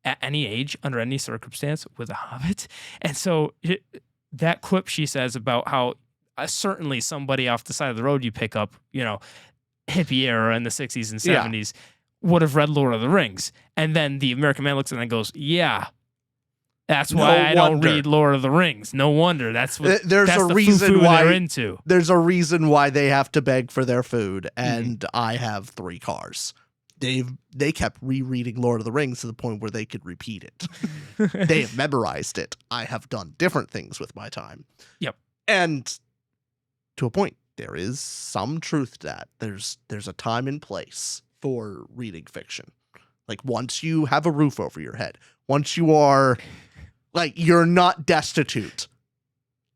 at any age, under any circumstance, with a hobbit? And so that quip she says about how certainly somebody off the side of the road you pick up, hippie era in the 60s and 70s would have read Lord of the Rings. And then the American man looks at it and goes, yeah, that's why I don't read Lord of the Rings. No wonder. That's what there's that's a the reason foo-foo why they're into. There's a reason why they have to beg for their food, and I have 3 cars. They kept rereading Lord of the Rings to the point where they could repeat it. They have memorized it. I have done different things with my time. Yep. And to a point, there is some truth to that. There's a time and place for reading fiction. Like, once you have a roof over your head, once you are you're not destitute,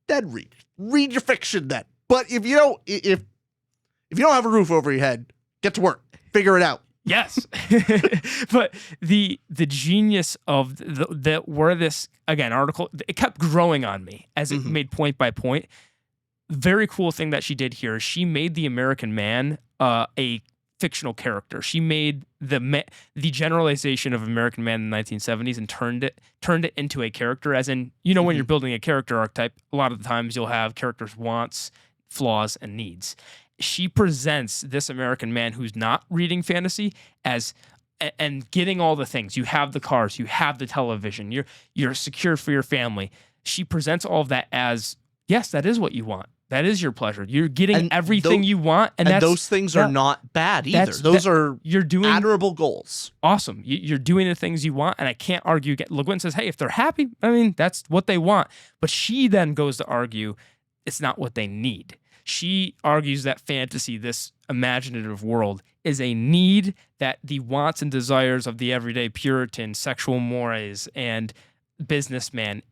then read your fiction then. But if you don't have a roof over your head, get to work, figure it out. Yes. But the genius of where this, again, article, it kept growing on me as it made point by point. Very cool thing that she did here is she made the American man a fictional character. She made the generalization of American man in the 1970s and turned it into a character, as in, when you're building a character archetype, a lot of the times you'll have characters' wants, flaws, and needs. She presents this American man who's not reading fantasy as and getting all the things. You have the cars, you have the television, you're secure for your family. She presents all of that as, yes, that is what you want. That is your pleasure. You're getting And everything you want, and that's those things are not bad either. Those are you're doing admirable goals. awesome. You're doing the things you want, and I can't argue. Le Guin says, "Hey, if they're happy, I mean, that's what they want." But she then goes to argue it's not what they need. She argues that fantasy, this imaginative world, is a need that the wants and desires of the everyday Puritan, sexual mores, and businessman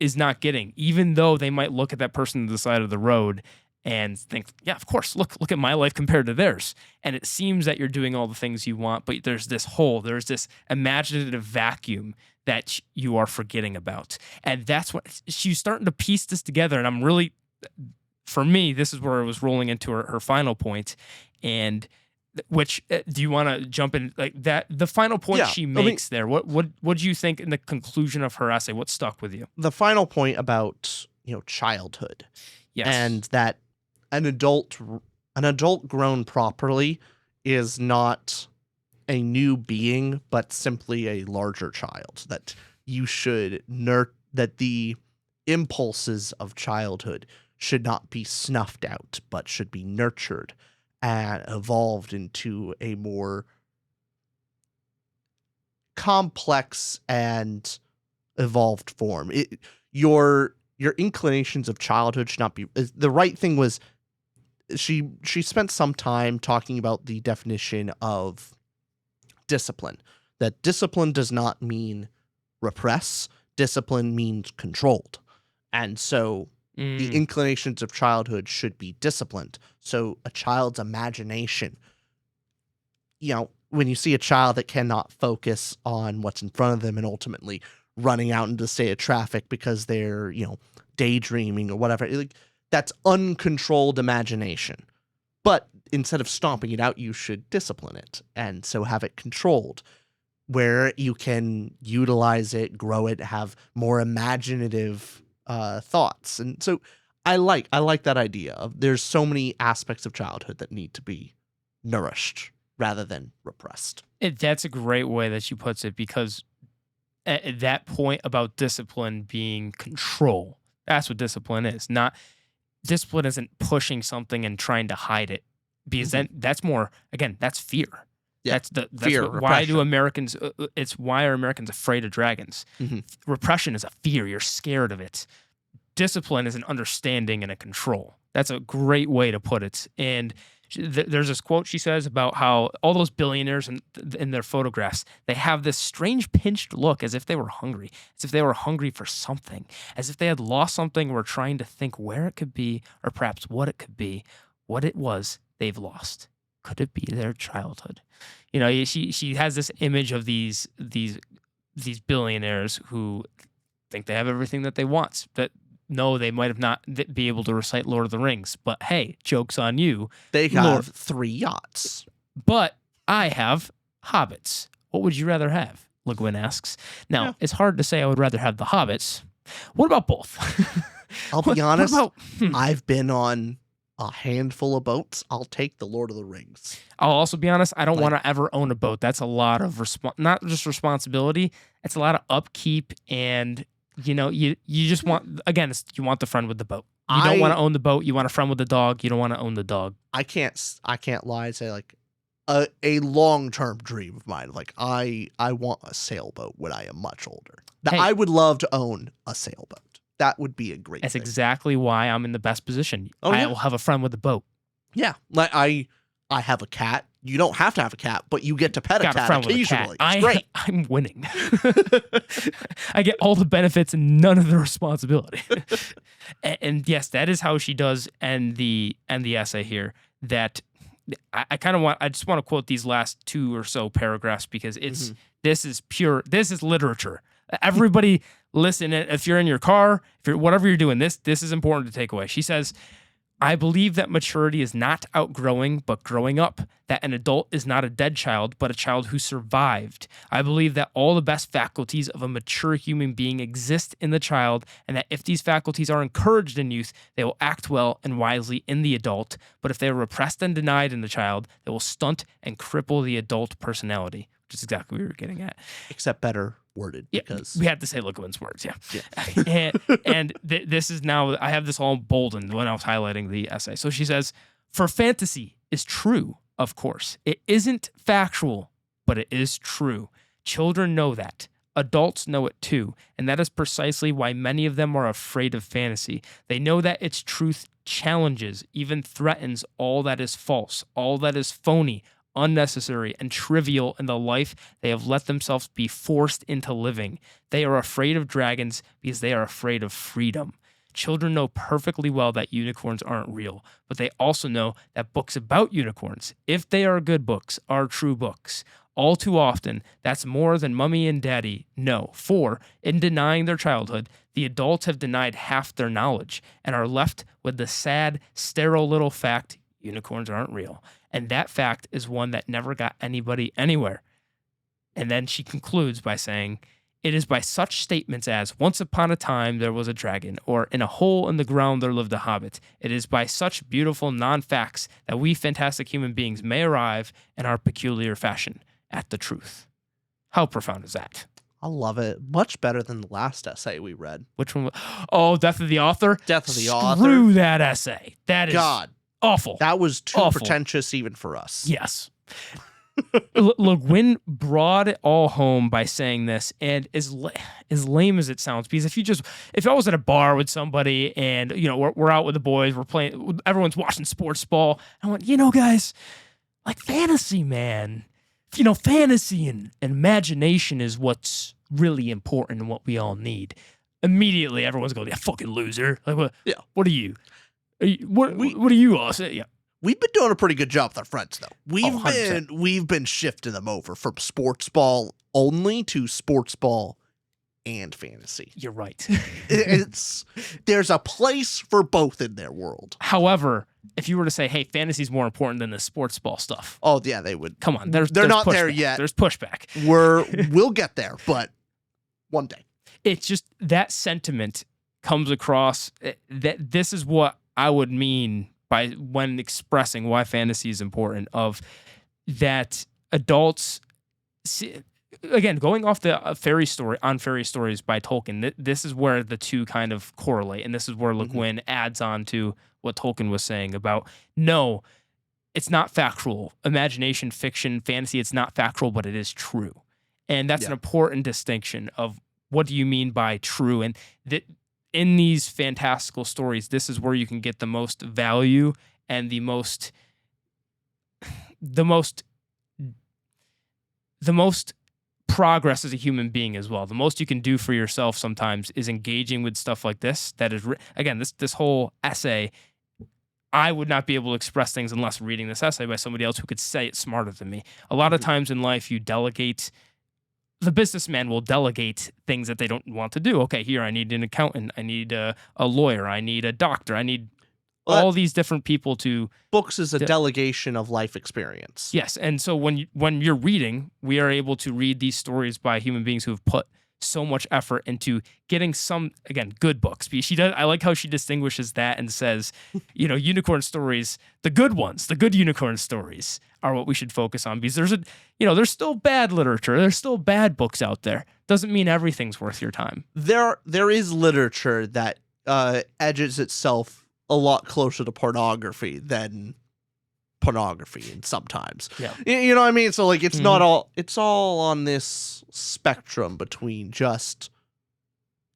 is not getting, even though they might look at that person on the side of the road and think, yeah, of course, look at my life compared to theirs. And it seems that you're doing all the things you want, but there's this hole, there's this imaginative vacuum that you are forgetting about. And that's what she's starting to piece this together. And I'm really, for me, this is where I was rolling into her final point. And which do you want to jump in like that? The final point she makes there. What do you think in the conclusion of her essay? What stuck with you? The final point about childhood, yes, and that an adult grown properly is not a new being, but simply a larger child. That you should that the impulses of childhood should not be snuffed out, but should be nurtured and evolved into a more complex and evolved form. Your inclinations of childhood should not be. The right thing was she spent some time talking about the definition of discipline. That discipline does not mean repress. Discipline means controlled. And so the inclinations of childhood should be disciplined. So a child's imagination, when you see a child that cannot focus on what's in front of them and ultimately running out into the state of traffic because they're, daydreaming or whatever, that's uncontrolled imagination. But instead of stomping it out, you should discipline it. And so have it controlled where you can utilize it, grow it, have more imaginative thoughts. And so I like that idea of there's so many aspects of childhood that need to be nourished rather than repressed. That's a great way that she puts it, because at that point about discipline being control, that's what discipline is. Not discipline isn't pushing something and trying to hide it, because then that's more, again, that's fear. Yeah. That's fear. Why do Americans? It's why are Americans afraid of dragons? Repression is a fear. You're scared of it. Discipline is an understanding and a control. That's a great way to put it. And there's this quote she says about how all those billionaires in their photographs, they have this strange pinched look as if they were hungry, as if they were hungry for something, as if they had lost something or were trying to think where it could be, or perhaps what it could be, what it was they've lost. Could it be their childhood? She has this image of these billionaires who think they have everything that they want. That no, they might have not be able to recite Lord of the Rings. But hey, joke's on you. They have 3 yachts. But I have hobbits. What would you rather have? Le Guin asks. Now, It's hard to say I would rather have the hobbits. What about both? I'll be honest. I've been on a handful of boats. I'll take the Lord of the Rings. I'll also be honest, I don't want to ever own a boat. That's a lot of not just responsibility, it's a lot of upkeep, and you just want, again, you want the friend with the boat. You don't want to own the boat. You want a friend with the dog. You don't want to own the dog. I can't lie and say like a long-term dream of mine. Like I want a sailboat when I am much older. I would love to own a sailboat. That would be a great That's thing. exactly why I'm in the best position. I will have a friend with a boat. Yeah. Like I have a cat. You don't have to have a cat, but you get to pet a cat occasionally. It's great. I'm winning. I get all the benefits and none of the responsibility. and yes, that is how she does end the essay here. That I just want to quote these last 2 or so paragraphs, because this is literature. Everybody listen, if you're in your car, whatever you're doing, this is important to take away. She says, I believe that maturity is not outgrowing, but growing up. That an adult is not a dead child, but a child who survived. I believe that all the best faculties of a mature human being exist in the child, and that if these faculties are encouraged in youth, they will act well and wisely in the adult. But if they are repressed and denied in the child, they will stunt and cripple the adult personality, which is exactly what we were getting at. Except better worded Yeah, because we had to say Le Guin's words, yeah. Yeah. This is now, I have this all boldened when I was highlighting the essay. So she says, for fantasy is true, of course. It isn't factual, but it is true. Children know that. Adults know it too. And that is precisely why many of them are afraid of fantasy. They know that its truth challenges, even threatens all that is false, all that is phony, unnecessary, and trivial in the life they have let themselves be forced into living. They are afraid of dragons because they are afraid of freedom. Children know perfectly well that unicorns aren't real, but they also know that books about unicorns, if they are good books, are true books. All too often, that's more than Mummy and Daddy know, for, in denying their childhood, the adults have denied half their knowledge and are left with the sad, sterile little fact unicorns aren't real. And that fact is one that never got anybody anywhere. And then she concludes by saying, it is by such statements as, once upon a time there was a dragon, or in a hole in the ground there lived a hobbit. It is by such beautiful non-facts that we fantastic human beings may arrive in our peculiar fashion at the truth. How profound is that? I love it. Much better than the last essay we read. Which one? Oh, Death of the Author? Death of the Author. Screw that essay. That is God. Awful. That was too Awful. pretentious even for us. Yes. Look, Guin brought it all home by saying this, and as lame as it sounds, because if I was at a bar with somebody and, we're out with the boys, we're playing, everyone's watching sports ball, I went, guys, like fantasy, man, fantasy and imagination is what's really important and what we all need. Immediately, everyone's going, yeah, fucking loser. Like, what? Yeah. What are you? What are you all saying? Yeah. We've been doing a pretty good job with our friends, though. 100%. We've been shifting them over from sports ball only to sports ball and fantasy. You're right. There's a place for both in their world. However, if you were to say, hey, fantasy's more important than the sports ball stuff. Oh, yeah, they would. Come on. They're not there yet. There's pushback. We'll get there, but one day. It's just that sentiment comes across that this is what I would mean by when expressing why fantasy is important, of that adults see, again, going off the fairy stories by Tolkien, this is where the two kind of correlate, and this is where Le Guin adds on to what Tolkien was saying about, no, it's not factual. Imagination, fiction, fantasy, it's not factual, but it is true. And that's an important distinction of what do you mean by true, and that in these fantastical stories, this is where you can get the most value and the most progress as a human being as well. The most you can do for yourself sometimes is engaging with stuff like this. That is, again, this whole essay, I would not be able to express things unless reading this essay by somebody else who could say it smarter than me. A lot of times in life, you delegate. The businessman will delegate things that they don't want to do. Okay, here I need an accountant, I need a lawyer, I need a doctor, I need all these different people to. Books is a delegation of life experience. Yes, and so when you're reading, we are able to read these stories by human beings who have put so much effort into getting some, again, good books. She does. I like how she distinguishes that and says, unicorn stories, the good ones, the good unicorn stories are what we should focus on, because there's still bad literature. There's still bad books out there. Doesn't mean everything's worth your time. There is literature that edges itself a lot closer to pornography than pornography, and sometimes, you know what I mean? So like, it's not all, it's all on this spectrum between just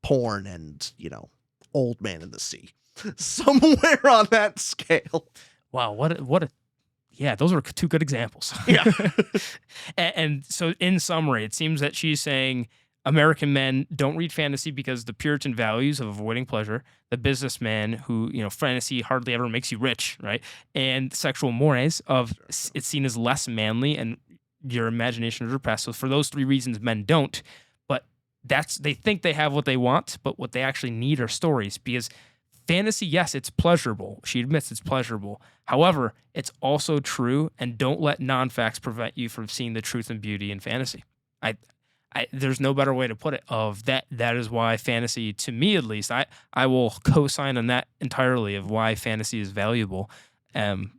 porn and, Old Man in the Sea, somewhere on that scale. Wow. What a, yeah, those are two good examples. Yeah. and so in summary, it seems that she's saying American men don't read fantasy because the Puritan values of avoiding pleasure, the businessman who, fantasy hardly ever makes you rich, right? And sexual mores of it's seen as less manly and your imagination is repressed. So for those three reasons, men don't. But they think they have what they want, but what they actually need are stories, because fantasy, yes, it's pleasurable. She admits it's pleasurable. However, it's also true, and don't let non-facts prevent you from seeing the truth and beauty in fantasy. There's no better way to put it. That is why fantasy, to me at least, I will co-sign on that entirely, of why fantasy is valuable. And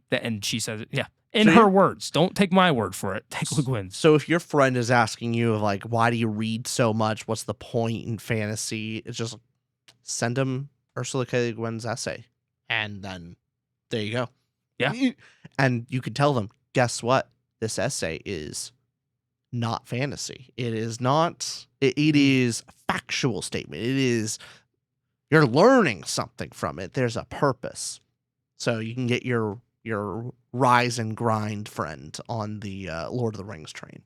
she says, In So her you're- words. Don't take my word for it. Take Le Guin's. So if your friend is asking you, like, why do you read so much? What's the point in fantasy? It's just send them Ursula K. Le Guin's essay. And then there you go. Yeah. And you could tell them, guess what? This essay is not fantasy. It is not, it is a factual statement. It is, you're learning something from it. There's a purpose. So you can get your rise and grind friend on the Lord of the Rings train.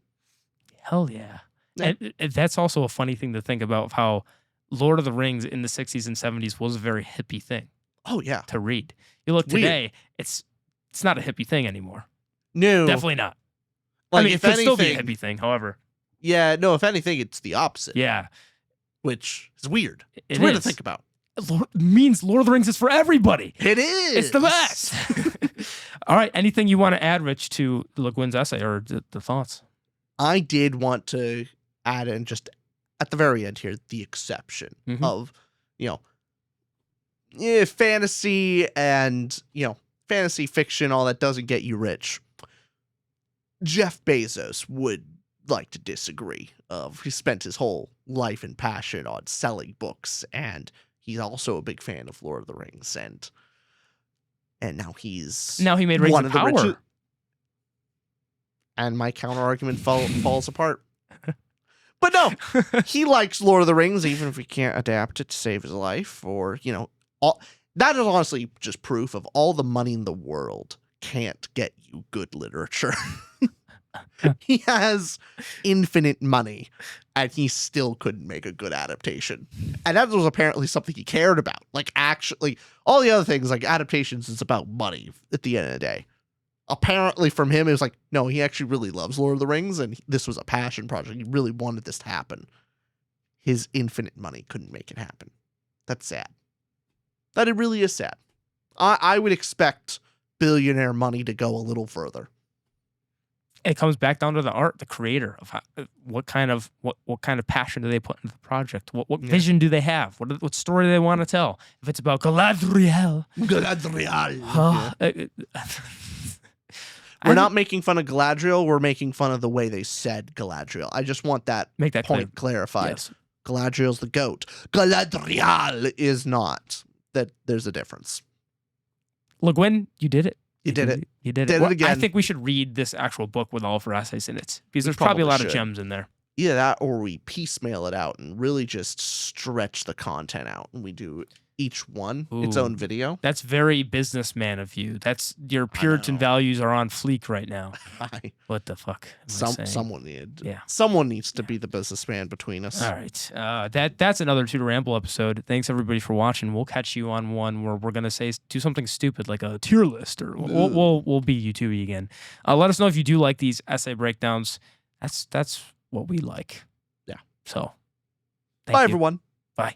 Hell yeah. Yeah. And that's also a funny thing to think about how Lord of the Rings in the 60s and 70s was a very hippie thing Oh yeah. to read. You look It's weird. today, it's not a hippie thing anymore. No. Definitely not. Like, I mean, it if could still be a anything- hippie thing, however. Yeah, no, if anything, it's the opposite. Yeah. Which is weird. It It's weird to is. think about. Means Lord of the Rings is for everybody. It is. It's the best. All right. Anything you want to add, Rich, to Le Guin's essay or the thoughts? I did want to add in just at the very end here the exception Mhm. of, fantasy and, fantasy fiction, all that doesn't get you rich. Jeff Bezos would like to disagree. He spent his whole life and passion on selling books, and he's also a big fan of Lord of the Rings, and now he's Now he made Rings one of of the Power. richest. And my counter argument falls apart. But no, he likes Lord of the Rings, even if he can't adapt it to save his life, or that is honestly just proof of all the money in the world can't get you good literature. He has infinite money, and he still couldn't make a good adaptation. And that was apparently something he cared about. Like, actually, all the other things, like adaptations, is about money at the end of the day. Apparently, from him, it was like, no, he actually really loves Lord of the Rings, and this was a passion project. He really wanted this to happen. His infinite money couldn't make it happen. That's sad. That it really is sad. I would expect billionaire money to go a little further. It comes back down to the art, the creator of what kind of passion do they put into the project? What vision do they have? What story do they want to tell? If it's about Galadriel, We're not making fun of Galadriel. We're making fun of the way they said Galadriel. I just want that make that point clarified. Yes. Galadriel's the goat. Galadriel is not. That there's a difference. Le Guin, you did it. You did it. You did Did it. it Well, I again. think we should read this actual book with all of her essays in it because We there's probably a lot probably of should. gems in there. Either that or we piecemeal it out and really just stretch the content out. And we do each one its Ooh. own video. That's very businessman of you. That's your Puritan know. values are on fleek right now. What the fuck? am I saying? Someone needs. Yeah. Someone needs to be the businessman between us. All right. That's another Tutor Ramble episode. Thanks everybody for watching. We'll catch you on one where we're gonna do something stupid like a tier list, or we'll be YouTube again. Let us know if you do like these essay breakdowns. That's what we like. Yeah. So. Bye, Thank you. everyone. Bye.